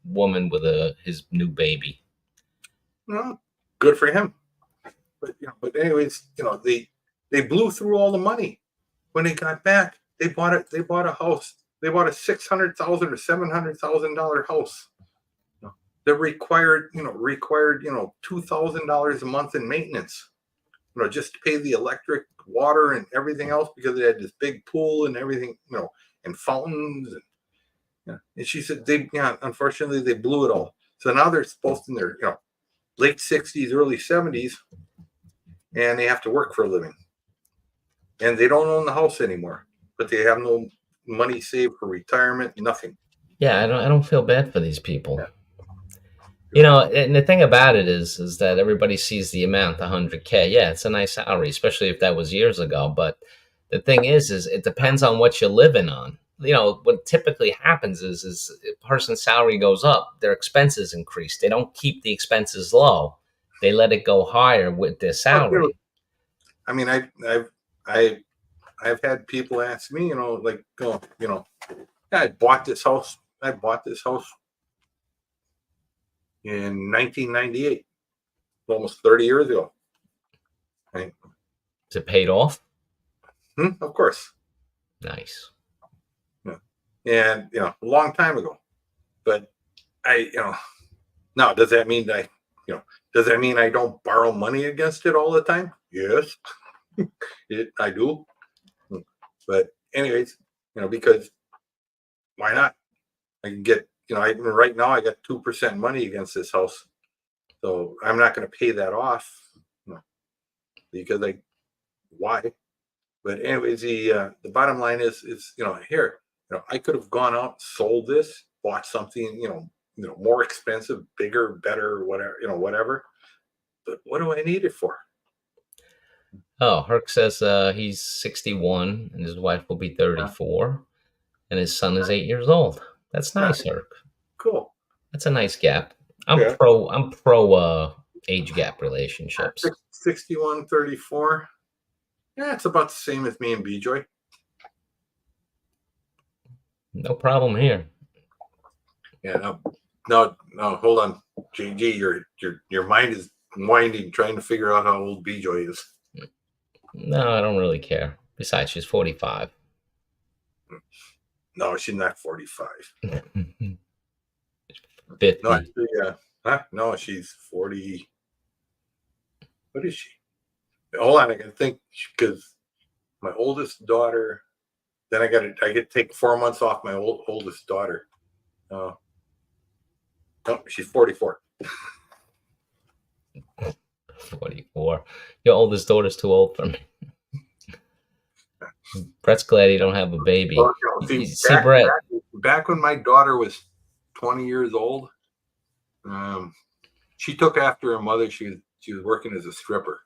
woman with his new baby. Well, good for him. But anyways, they blew through all the money. When they got back, they bought it. They bought a house. They bought a $600,000 or $700,000 house that required $2,000 a month in maintenance. Just to pay the electric, water, and everything else because they had this big pool and everything, and fountains. And she said unfortunately they blew it all. So now they're supposed in their late 60s, early 70s, and they have to work for a living. And they don't own the house anymore, but they have no money saved for retirement, nothing. Yeah, I don't feel bad for these people. Yeah. And the thing about it is that everybody sees the amount, 100K. Yeah, it's a nice salary, especially if that was years ago. But the thing is it depends on what you're living on. What typically happens is if a person's salary goes up, their expenses increase. They don't keep the expenses low. They let it go higher with their salary. I mean, I've had people ask me, I bought this house. I bought this house in 1998, almost 30 years ago. Right? Is it paid off? Of course. Nice. And a long time ago. But now does that mean I don't borrow money against it all the time? Yes, I do. But anyways, because why not? I can get, right now I got 2% money against this house, so I'm not going to pay that off, because why? But anyways, the bottom line is here, I could have gone out, sold this, bought something, more expensive, bigger, better, whatever. But what do I need it for? Oh, Herc says he's 61 and his wife will be 34 and his son is 8 years old. That's nice, Herc. Cool. That's a nice gap. I'm pro age gap relationships. 61, 34. Yeah, it's about the same as me and B-Joy. No problem here. Yeah, no, hold on. JG, your mind is winding trying to figure out how old B-Joy is. No, I don't really care. Besides, she's 45. No, she's not 45. 50. No, no, she's 40. What is she? Hold on, I can think, because my oldest daughter. Then I get to take 4 months off my oldest daughter. No, she's 44. 44. Your oldest daughter's too old for me. Brett's glad he don't have a baby. Well, Brett. Back when my daughter was 20 years old, she took after her mother. She was working as a stripper.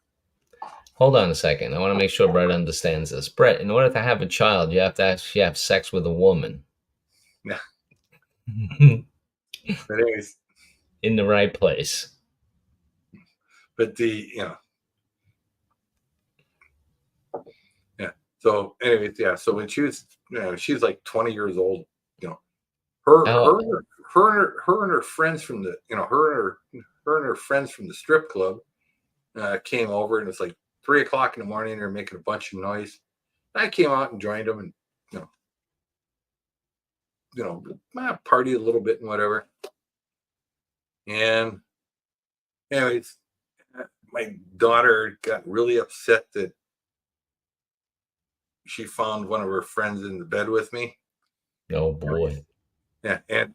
Hold on a second. I want to make sure Brett understands this. Brett, in order to have a child, you have to actually have sex with a woman. Yeah. But anyways, in the right place. But So anyways, so when she was, she's like 20 years old, her and her friends from the, her and her friends from the strip club came over, and it's like 3 o'clock in the morning. They're making a bunch of noise. I came out and joined them, and party a little bit and whatever. And anyways, my daughter got really upset that she found one of her friends in the bed with me. Oh boy. Yeah, and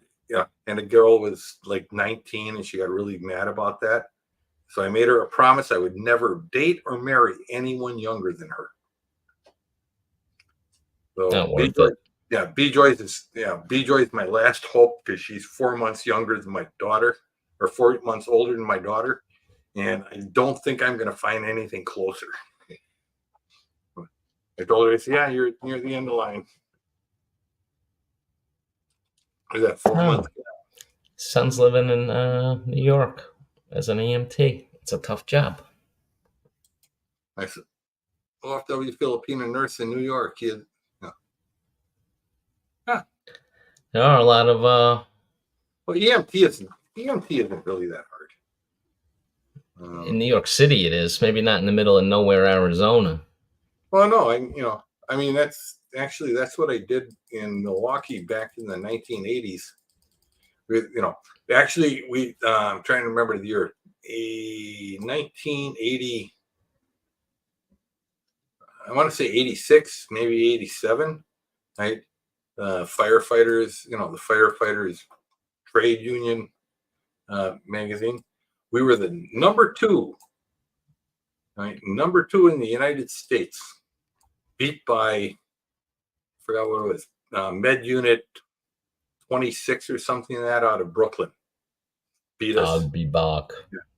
the girl was like 19, and she got really mad about that. So I made her a promise I would never date or marry anyone younger than her. So not worth it. B-Joy is my last hope, because she's 4 months younger than my daughter, or 4 months older than my daughter, and I don't think I'm going to find anything closer. I told her, yeah, you're near the end of the line. Is that 4 months? Son's living in New York. as an EMT. It's a tough job. I said, OFW Filipino nurse in New York. Huh. There are a lot of Well, EMT isn't really that hard. in New York City. It is maybe not in the middle of nowhere, Arizona. Well, no, I mean, that's what I did in Milwaukee back in the 1980s. I'm trying to remember the year, 1980. I want to say 86, maybe 87, right? Firefighters, the firefighters trade union magazine. We were the number 2, right? Number 2 in the United States, beat by, I forgot what it was, Med Unit 26 or something like that out of Brooklyn. Beat us. I'll be back.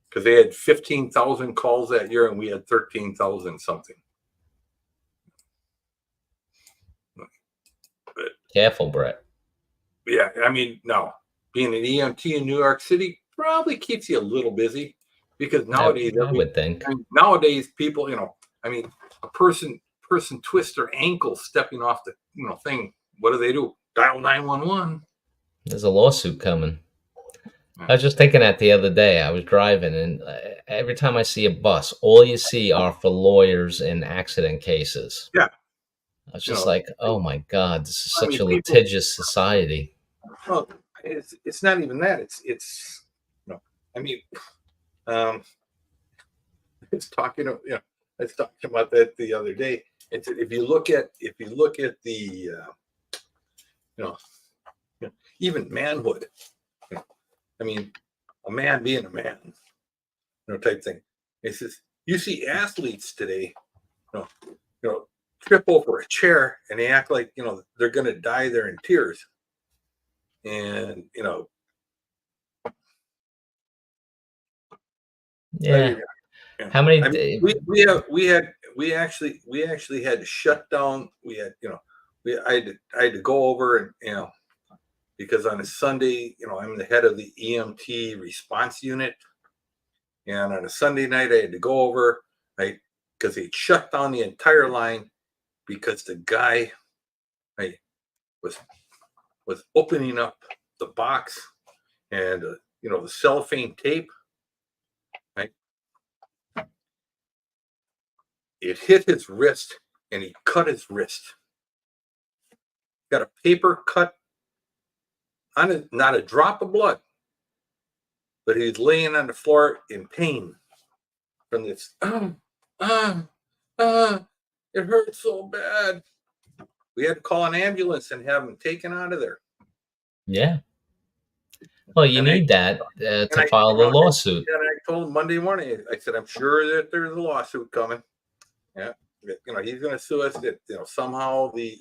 Because they had 15,000 calls that year and we had 13,000 something. But, Careful, Brett. yeah, I mean, no. Being an EMT in New York City probably keeps you a little busy because nowadays, I would think. Nowadays people, a person twists their ankle stepping off the thing. What do? Dial 911. There's a lawsuit coming. I was just thinking that the other day. I was driving, and every time I see a bus, all you see are for lawyers in accident cases. Yeah. I was just like, oh my God, this is such a people, litigious society. Well, it's not even that. It's it's talking. I was talking about that the other day. It's if you look at the even manhood. I mean, a man being a man, type thing. It says you see athletes today, trip over a chair and they act like they're going to die there in tears, and yeah. How many? I mean, we actually had to shut down. We had I had to go over and because on a Sunday, I'm the head of the EMT response unit. And on a Sunday night, I had to go over, right, because he'd shut down the entire line because the guy, right, was opening up the box and, the cellophane tape, right? It hit his wrist and he cut his wrist. Got a paper cut on it, not a drop of blood, but he's laying on the floor in pain from this. It hurts so bad. We had to call an ambulance and have him taken out of there. Yeah. Well, you need that to file the lawsuit. And I told him Monday morning, I said, I'm sure that there's a lawsuit coming. Yeah. He's going to sue us that, somehow the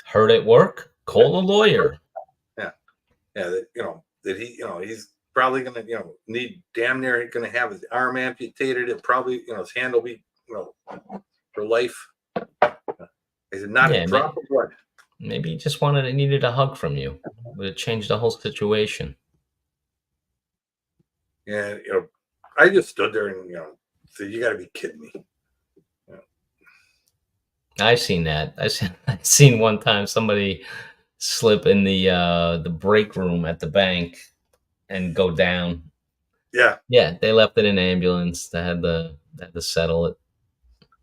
hurt at work, call a lawyer. Yeah. That he's probably going to, need damn near going to have his arm amputated. It probably, his hand will be, for life. I said, not a drop of blood. Maybe he just needed a hug from you. Would have changed the whole situation. And, I just stood there and, said, you got to be kidding me. I've seen that. I've seen one time somebody slip in the break room at the bank and go down. Yeah. Yeah, they left it in an ambulance. They had to settle it.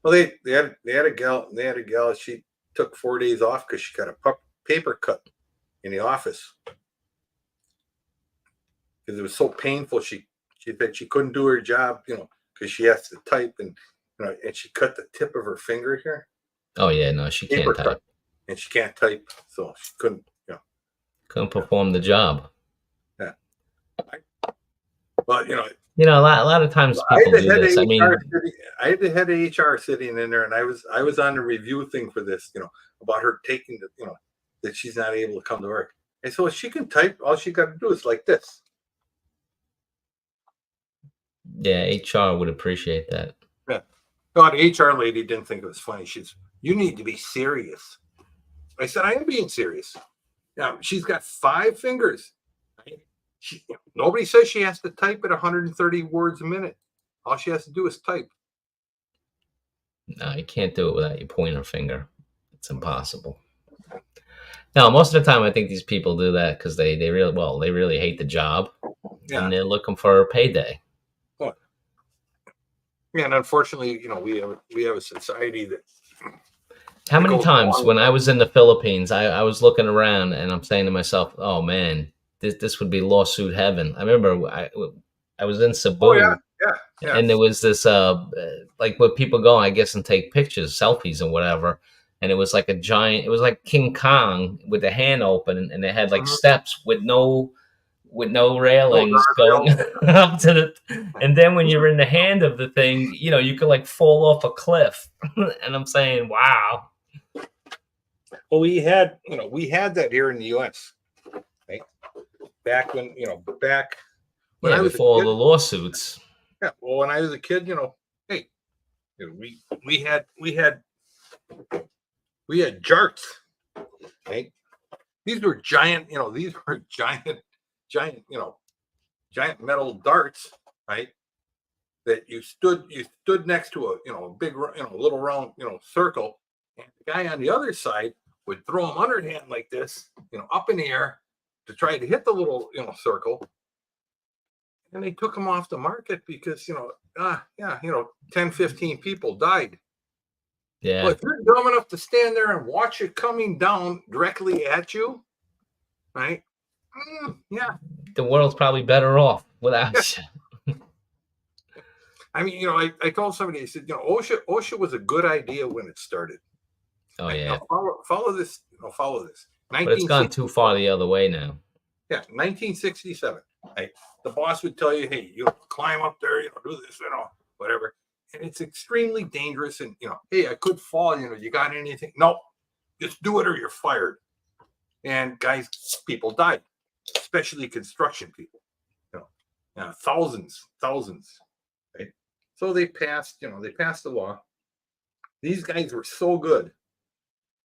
Well, they had a gal. She took 4 days off because she got a paper cut in the office because it was so painful. She said she couldn't do her job, because she has to type and she cut the tip of her finger here. Oh yeah, no, she can't type, and she can't type, so she couldn't. Couldn't perform the job. Yeah. Well, a lot of times people do this. I had the head of HR sitting in there, and I was on the review thing for this, about her taking the, that she's not able to come to work. And so she can type. All she got to do is like this. Yeah, HR would appreciate that. Yeah. No, the HR lady didn't think it was funny. You need to be serious. I said, I am being serious. Now, she's got 5 fingers. Nobody says she has to type at 130 words a minute. All she has to do is type. No, you can't do it without your pointer finger. It's impossible. No, most of the time I think these people do that because they really hate the job Yeah. and they're looking for a payday. Well, yeah, and unfortunately, we have a society that. How many times when I was in the Philippines, I was looking around and I'm saying to myself, "Oh man, this would be lawsuit heaven." I remember I was in Oh yeah, Cebu yeah. and there was this like where people go, I guess, and take pictures, selfies, and whatever. And it was like a giant. It was like King Kong with the hand open, and they had like Mhm. steps with no Oh, railings going guardrails. up to the. And then when you're in the hand of the thing, you could like fall off a cliff. And I'm saying, wow. Well, we had that here in the U.S. Right? Back when Yeah, I was a before all kid. the lawsuits. Yeah, well, when I was a kid, hey, we had jarts, right? These were giant, giant, giant metal darts, right? That you stood next to a big, little round, circle, and the guy on the other side would throw them underhand like this, up in the air to try to hit the little, circle, and they took them off the market because, 10, 15 people died. Well, Yeah, if you're dumb enough to stand there and watch it coming down directly at you, right? Yeah. the world's probably better off without you. I mean, I told somebody, I said, OSHA was a good idea when it started. Oh Right? yeah, Now follow this. Follow this. but it's gone too 1967. far the other way now. Yeah, 1967. Right? The boss would tell you, hey, climb up there, do this, whatever. And it's extremely dangerous. And hey, I could fall. You got anything? No, just do it or you're fired. And guys, people died, especially construction people. Thousands. Right? So they passed the law. These guys were so good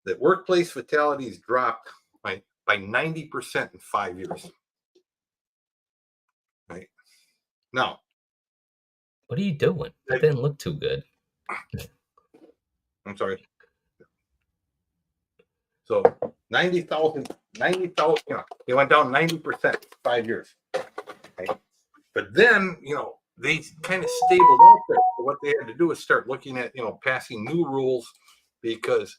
that workplace fatalities dropped by 90% in 5 years. Right now, What are you doing? That didn't look too good. I'm sorry. So 90,000, they went down 90% 5 years. Right? But then, they kind of stabled out there. So what they had to do is start looking at, passing new rules because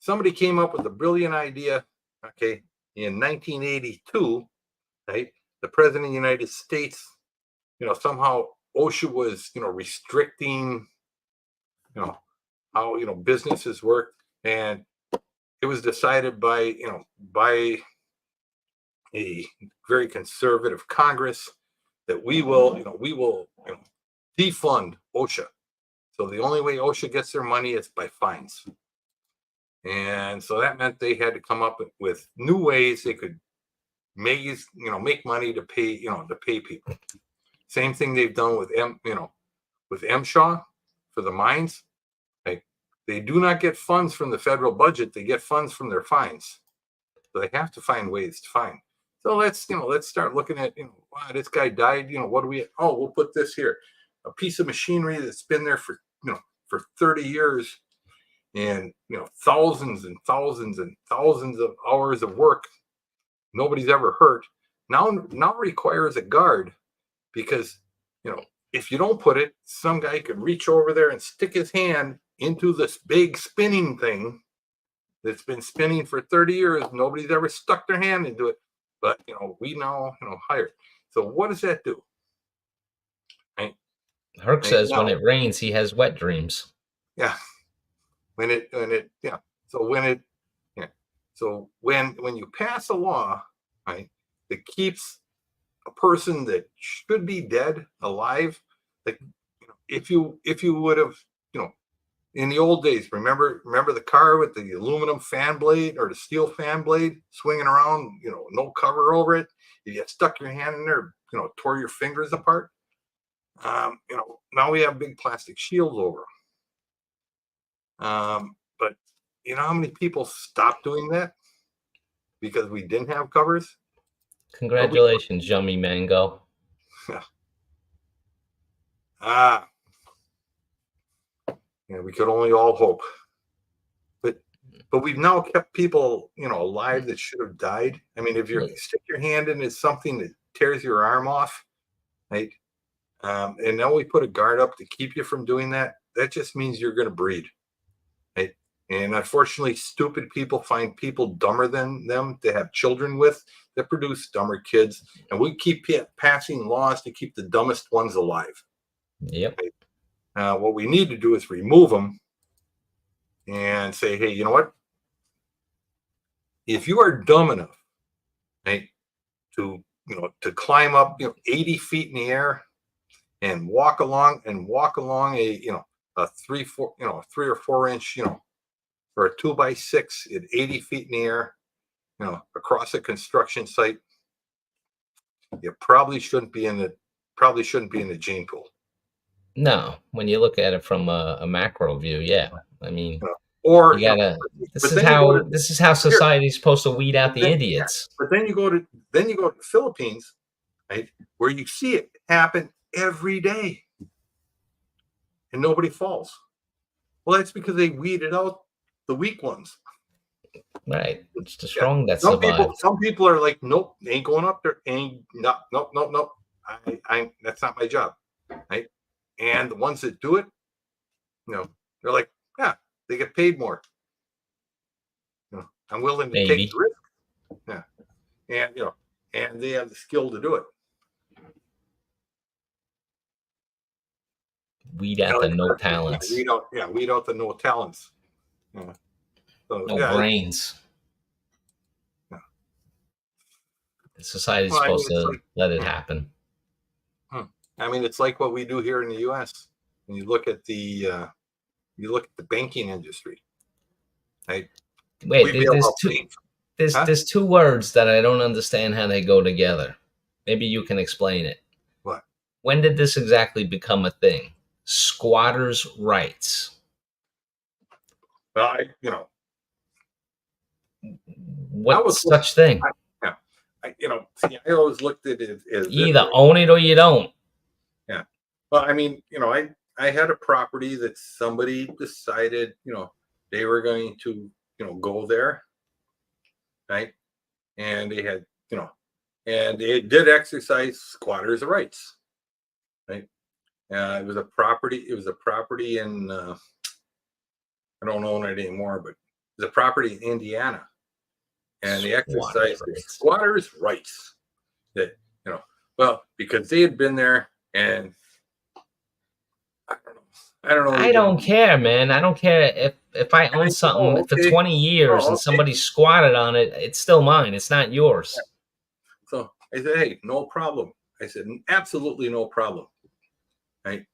somebody came up with a brilliant idea, okay, in 1982, right? The President of the United States, somehow OSHA was, restricting, how, businesses work. And it was decided by a very conservative Congress that we will defund OSHA. So the only way OSHA gets their money is by fines. And so that meant they had to come up with new ways they could make money to pay people. Same thing they've done with MSHA for the mines. They do not get funds from the federal budget; they get funds from their fines. So they have to find ways to fine. So let's start looking at wow, this guy died. What do we? Oh, we'll put this here, a piece of machinery that's been there for 30 years, and thousands and thousands and thousands of hours of work. Nobody's ever hurt. Now requires a guard because if you don't put it, some guy could reach over there and stick his hand into this big spinning thing that's been spinning for 30 years. Nobody's ever stuck their hand into it, but we now hire. So what does that do? Right? Herc says Now, when it rains, he has wet dreams. yeah, yeah. So when you pass a law, right, that keeps a person that should be dead alive, like if you would have in the old days, remember the car with the aluminum fan blade or the steel fan blade swinging around, no cover over it. If you stuck your hand in there, tore your fingers apart. Now we have big plastic shields over them. But you know how many people stopped doing that because we didn't have covers? But Congratulations, Yummy Mango. ah, yeah, we could only all hope. But we've now kept people, alive that should have died. I mean, if you Look, stick your hand into something that tears your arm off, right? And now we put a guard up to keep you from doing that. That just means you're going to breed, right? And unfortunately, stupid people find people dumber than them to have children with that produce dumber kids. And we keep passing laws to keep the dumbest ones alive. Yep. Right? What we need to do is remove them and say, hey, you know what? If you are dumb enough, right, to climb up 80 feet in the air and walk along a 3 or 4 inch or a 2x6 at 80 feet in the air across a construction site, you probably shouldn't be in the gene pool. No, when you look at it from a macro view, yeah. I mean, you know, or you gotta. This but is then you go how to this is how here society's supposed to weed out but the then yeah, idiots. but then you go to the Philippines, right, where you see it happen every day and nobody falls. Well, that's because they weeded out the weak ones. Right. It's the Yeah. strong that Some people, survive. some people are like, nope, ain't going up there. Ain't no, nope, nope, nope. I that's not my job. Right. And the ones that do it, they're like, yeah, they get paid more. I'm willing to take the Maybe. risk. Yeah. And and they have the skill to do it. Weed out the no talents. Weed out the no talents. Yeah. So No yeah, brains. yeah. Society's Well, supposed to let it happen. I mean, it's like what we do here in the U.S. When you look at the banking industry, right? Wait, We bail out banks. there's two words that I don't understand how they go together. Maybe you can explain it. What? When did this exactly become a thing? Squatters' rights. Well, What such thing? I always looked at it as You this either way. own it or you don't. Yeah. Well, I mean, I had a property that somebody decided, they were going to, go there, right? And they had, and they did exercise squatters' rights, right? It was a property. It was a property in. I don't own it anymore, but it was a property in Indiana, and they exercised their squatters' rights. That well, because they had been there, and I don't know. I don't care, man. I don't care if I own something for 20 years and somebody squatted on it. It's still mine. It's not yours. So I said, hey, no problem. I said, absolutely no problem. Right?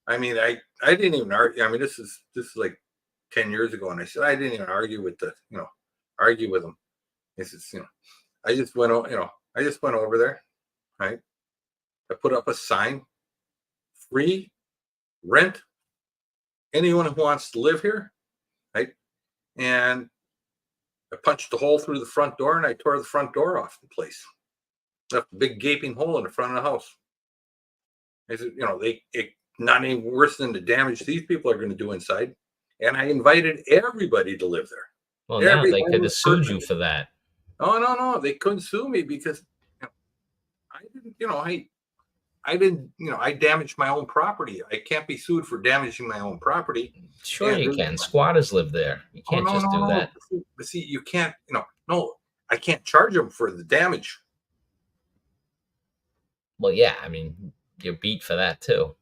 I mean, I didn't even argue. I mean, this is like 10 years ago, and I said I didn't even argue with them. He says, I just went over there, right? I put up a sign, free rent, anyone who wants to live here, right? And I punched a hole through the front door and I tore the front door off the place. Left a big gaping hole in the front of the house. I said, it not any worse than the damage these people are going to do inside. And I invited everybody to live there. Well, now they could have sued you for that. Oh, no. They couldn't sue me because I didn't, I damaged my own property. I can't be sued for damaging my own property. Sure, you can. Squatters live there. You can't just do that. But see, you can't, no, I can't charge them for the damage. Well, yeah, I mean, you're beat for that too.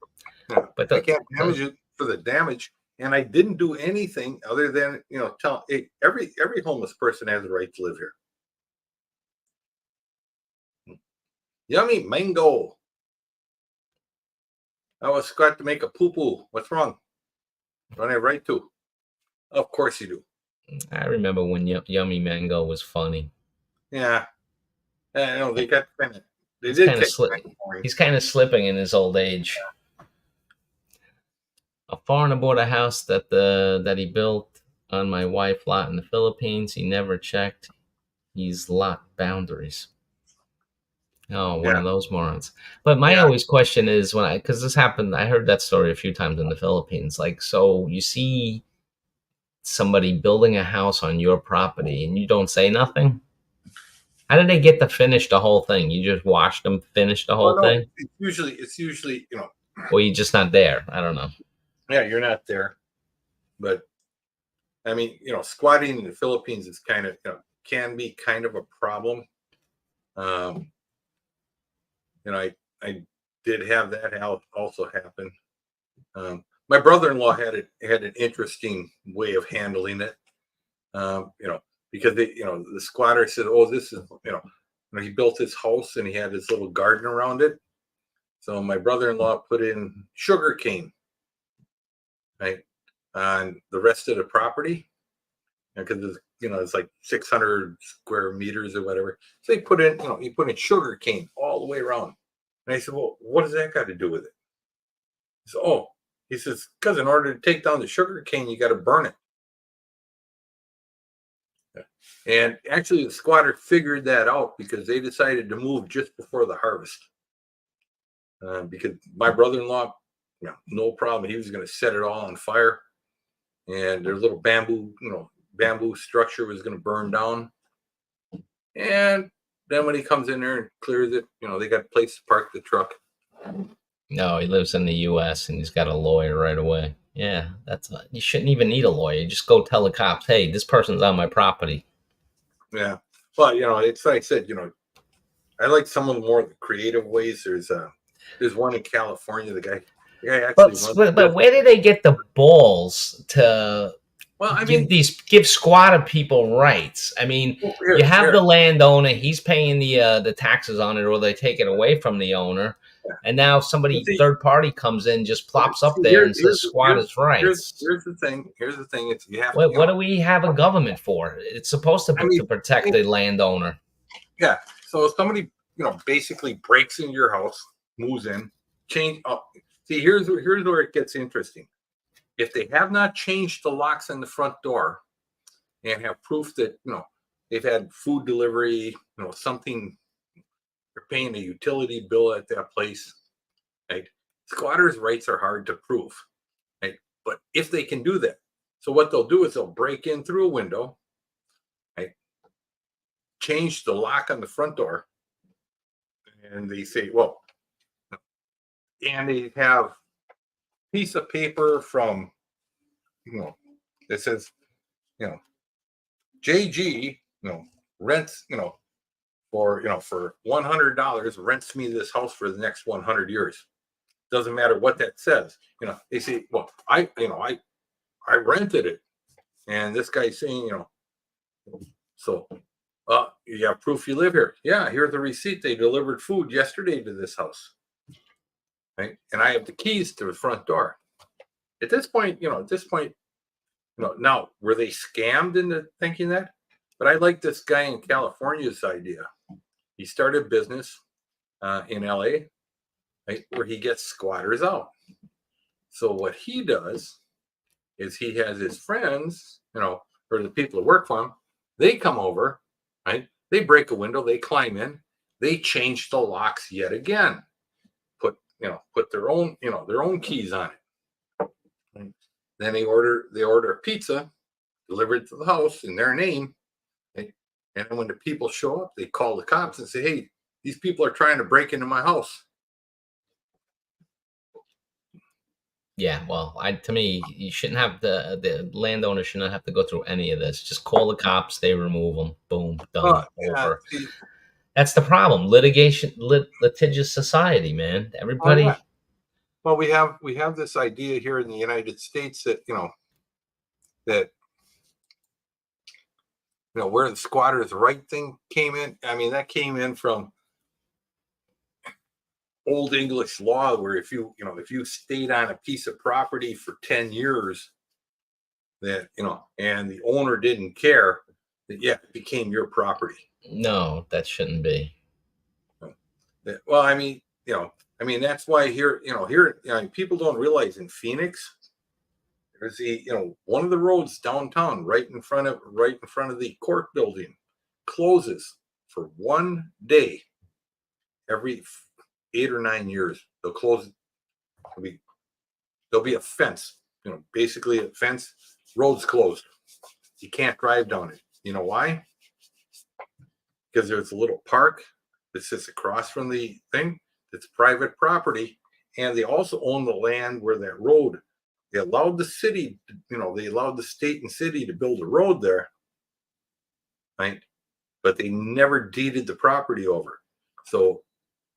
Yeah, but I can't damage it for the damage. And I didn't do anything other than, tell every homeless person has a right to live here. Yummy mango. I was got to make a poo-poo. What's wrong? Don't I have right to? Of course you do. I remember when Yummy Mango was funny. Yeah. I know they got kind of. He's kind of slipping in his old age. A foreigner bought a house that he built on my wife's lot in the Philippines. He never checked. Use lot boundaries. Oh, one Yeah, of those morons. But my yeah. always question is because this happened, I heard that story a few times in the Philippines. Like, so you see somebody building a house on your property and you don't say nothing? How did they get to finish the whole thing? You just watched them finish the Well, whole no, thing? it's usually Or you just not there? I don't know. yeah, you're not there, but I mean, squatting in the Philippines is kind of can be kind of a problem. Um, I did have that also happen. My brother-in-law had an interesting way of handling it. Because the squatter said, "Oh, this is he built his house and he had his little garden around it." So my brother-in-law put in sugar cane, right, on the rest of the property because it's like 600 square meters or whatever. So he put in sugar cane all the way around. And I said, "Well, what does that got to do with it?" He said, "Oh," he says, "because in order to take down the sugar cane, you got to burn it." And actually, the squatter figured that out because they decided to move just before the harvest. Because my brother-in-law, no problem, he was going to set it all on fire, and their little bamboo structure was going to burn down. And then when he comes in there and clears it, they got a place to park the truck. No, he lives in the U.S. and he's got a lawyer right away. Yeah, you shouldn't even need a lawyer. You just go tell the cops, hey, this person's on my property. Yeah, but it's like I said, I like some of the more creative ways. There's one in California. The guy actually runs a But where did they get the balls to well, I mean, give squatter people rights? I mean, you have the landowner; he's paying the taxes on it, or they take it away from the owner, and now somebody third party comes in, just plops up there and says squatters' rights. here's the thing. Here's the thing. It's you have to. What do we have a government for? It's supposed to I protect the landowner. Yeah. So if somebody basically breaks into your house, moves in, change. See, here's where it gets interesting. If they have not changed the locks on the front door and have proof that they've had food delivery, something, they're paying a utility bill at that place, right? Squatters' rights are hard to prove, right? But if they can do that, so what they'll do is they'll break in through a window, right? Change the lock on the front door, and they say, well, and they have a piece of paper from that says JG rents for $100 rents me this house for the next 100 years. Doesn't matter what that says. They say, well, I rented it, and this guy's saying so you have proof you live here. Yeah, here's the receipt. They delivered food yesterday to this house, right? And I have the keys to the front door. At this point, now were they scammed into thinking that? But I like this guy in California's idea. He started business in LA, right, where he gets squatters out. So what he does is he has his friends, or the people that work for him, they come over, right? They break a window, they climb in, they change the locks yet again, put their own keys on it. Right? Then they order a pizza delivered to the house in their name. Right? And then when the people show up, they call the cops and say, "Hey, these people are trying to break into my house." Yeah, well, to me, you shouldn't have the landowner should not have to go through any of this. Just call the cops, they remove them, boom, done, Yeah, over. That's the problem. Litigious society, man. yeah. Everybody. Well, we have this idea here in the United States that that where the squatters' right thing came in. I mean, that came in from old English law, where if you stayed on a piece of property for 10 years, that and the owner didn't care, that it became your property. No, that shouldn't be. Well, that's why here people don't realize in Phoenix there's one of the roads downtown right in front of the court building. closes for 1 day every 8 or 9 years. They'll close. There'll be a fence. Basically a fence. Road's closed. You can't drive down it. You know why? Because there's a little park that sits across from the thing. It's private property, and they also own the land where that road. They allowed the city, they allowed the state and city to build a road there, right? But they never deeded the property over. So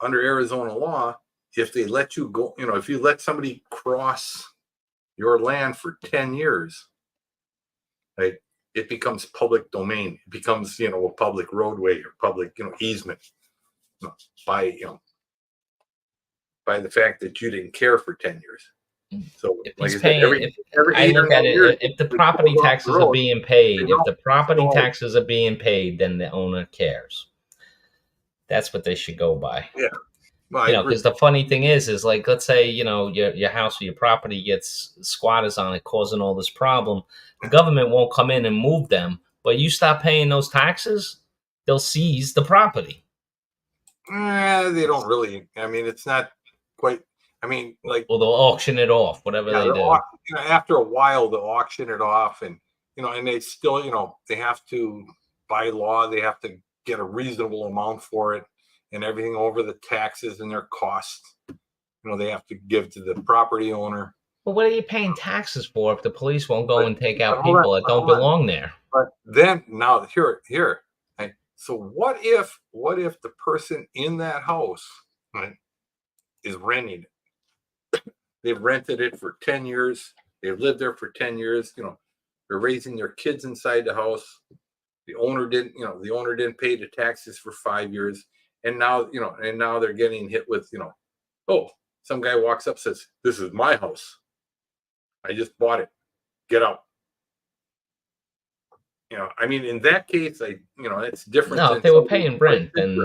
under Arizona law, if they let you go, if you let somebody cross your land for 10 years, right, it becomes public domain. It becomes, a public roadway or public, easement by the fact that you didn't care for 10 years. So If like he's I said, paying, every I 8 or look at 9 years, it, if the it property goes off the taxes are road. being paid, if the property So- taxes are being paid, then the owner cares. That's what they should go by. Yeah. Well, I agree. Because the funny thing is like, let's say, your house or your property gets squatters on it, causing all this problem. The government won't come in and move them, but you stop paying those taxes, they'll seize the property. They don't really. I mean, it's not quite. I mean, like, Or they'll auction it off, whatever they do. after a while, they'll auction it off, and and they still, they have to, by law, they have to get a reasonable amount for it, and everything over the taxes and their costs. They have to give to the property owner. Well, what are you paying taxes for if the police won't go and take out hold on, people that don't belong there? But then now here, right? So what if the person in that house, right, is renting it? They've rented it for 10 years. They've lived there for 10 years. They're raising their kids inside the house. The owner didn't pay the taxes for 5 years. And now, they're getting hit with, oh, some guy walks up, says, "This is my house. I just bought it. Get out." I mean, in that case, it's different. No, if they were paying rent, then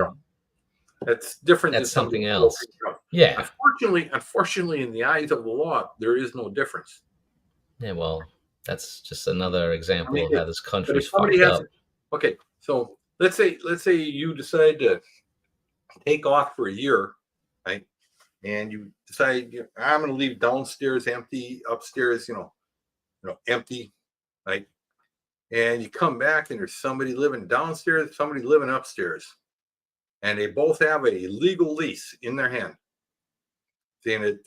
that's different. that's than something else. Yeah. Unfortunately, in the eyes of the law, there is no difference. Yeah, well, that's just another example of how this But country's if somebody fucked has, up. okay, so let's say you decide to take off for a year, right? And you decide, I'm going to leave downstairs empty, upstairs, empty, right? And you come back and there's somebody living downstairs, somebody living upstairs, and they both have a legal lease in their hand, saying that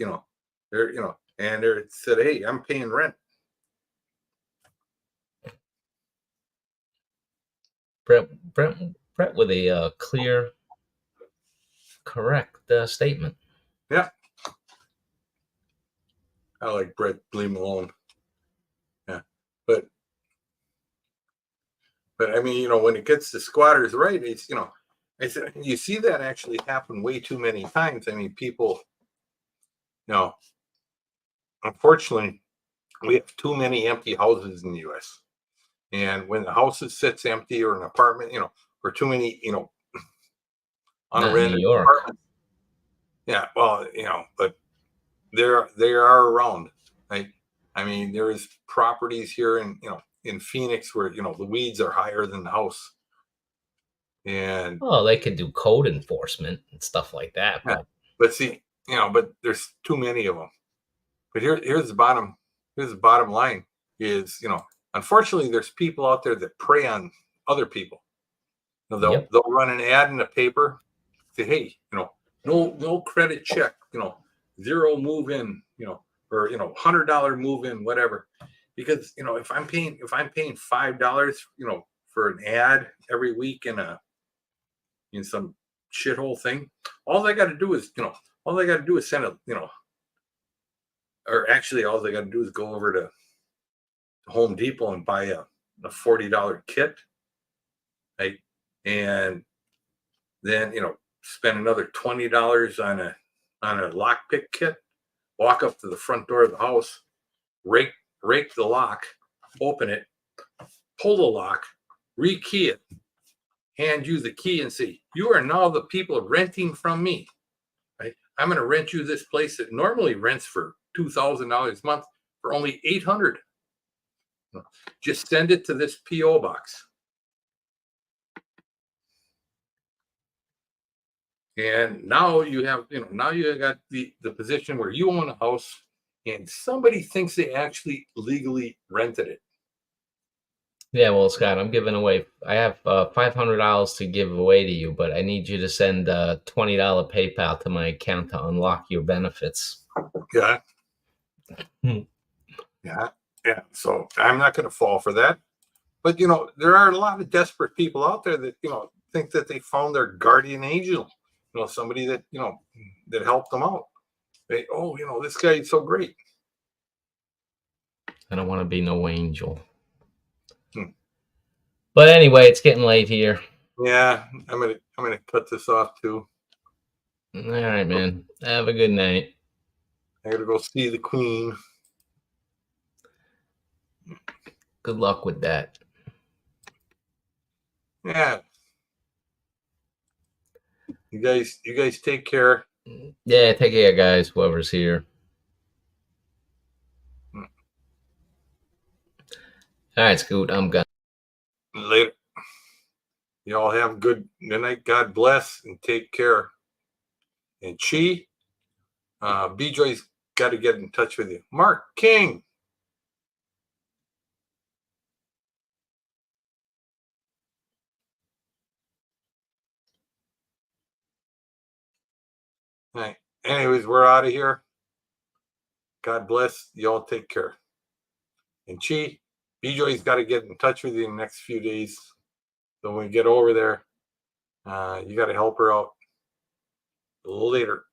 and they're said, "Hey, I'm paying rent." Brett with a clear, correct statement. Yeah, I like Brett. Leave him alone. Yeah, but I mean, when it gets to squatters' right, it's you see that actually happen way too many times. I mean, people, unfortunately, we have too many empty houses in the U.S. And when the house sits empty, or an apartment, or too many, unrented apartments. Yeah, well, but they are around. Right? I mean, there is properties here in Phoenix where the weeds are higher than the house. And they could do code enforcement and stuff like that. Yeah, but see, but there's too many of them. But here's the bottom line is, unfortunately, there's people out there that prey on other people. They'll run an ad in the paper, say, "Hey, no credit check, zero move in, or $100 move in, whatever." Because if I'm paying $5, for an ad every week in some shithole thing, all they got to do is send a, or actually all they got to do is go over to Home Depot and buy a $40 kit, right? And then spend another $20 on a lockpick kit, walk up to the front door of the house, rake the lock, open it, pull the lock, rekey it, hand you the key, and say, "You are now the people renting from me. Right? I'm going to rent you this place that normally rents for $2,000 a month for only $800. Just send it to this PO box." And now you have, now you got the position where you own a house and somebody thinks they actually legally rented it. Yeah, well, Scott, I'm giving away. I have $500 to give away to you, but I need you to send $20 PayPal to my account to unlock your benefits. Yeah. Hmm. Yeah. Yeah. So I'm not going to fall for that. But, there are a lot of desperate people out there that, think that they found their guardian angel, somebody that, that helped them out. They, this guy is so great. I don't want to be no angel. Hmm. But anyway, it's getting late here. Yeah, I'm gonna cut this off too. All right, man. Have a good night. I gotta go see the queen. Good luck with that. Yeah. You guys take care. Yeah, take care, guys. Whoever's here. All right, Scoot. I'm gone. Later. Y'all have good night. God bless and take care. And BJ's got to get in touch with you. Mark King. All right. Anyways, we're out of here. God bless. Y'all take care. And BJ's got to get in touch with you in the next few days. So when we get over there, you got to help her out. Later.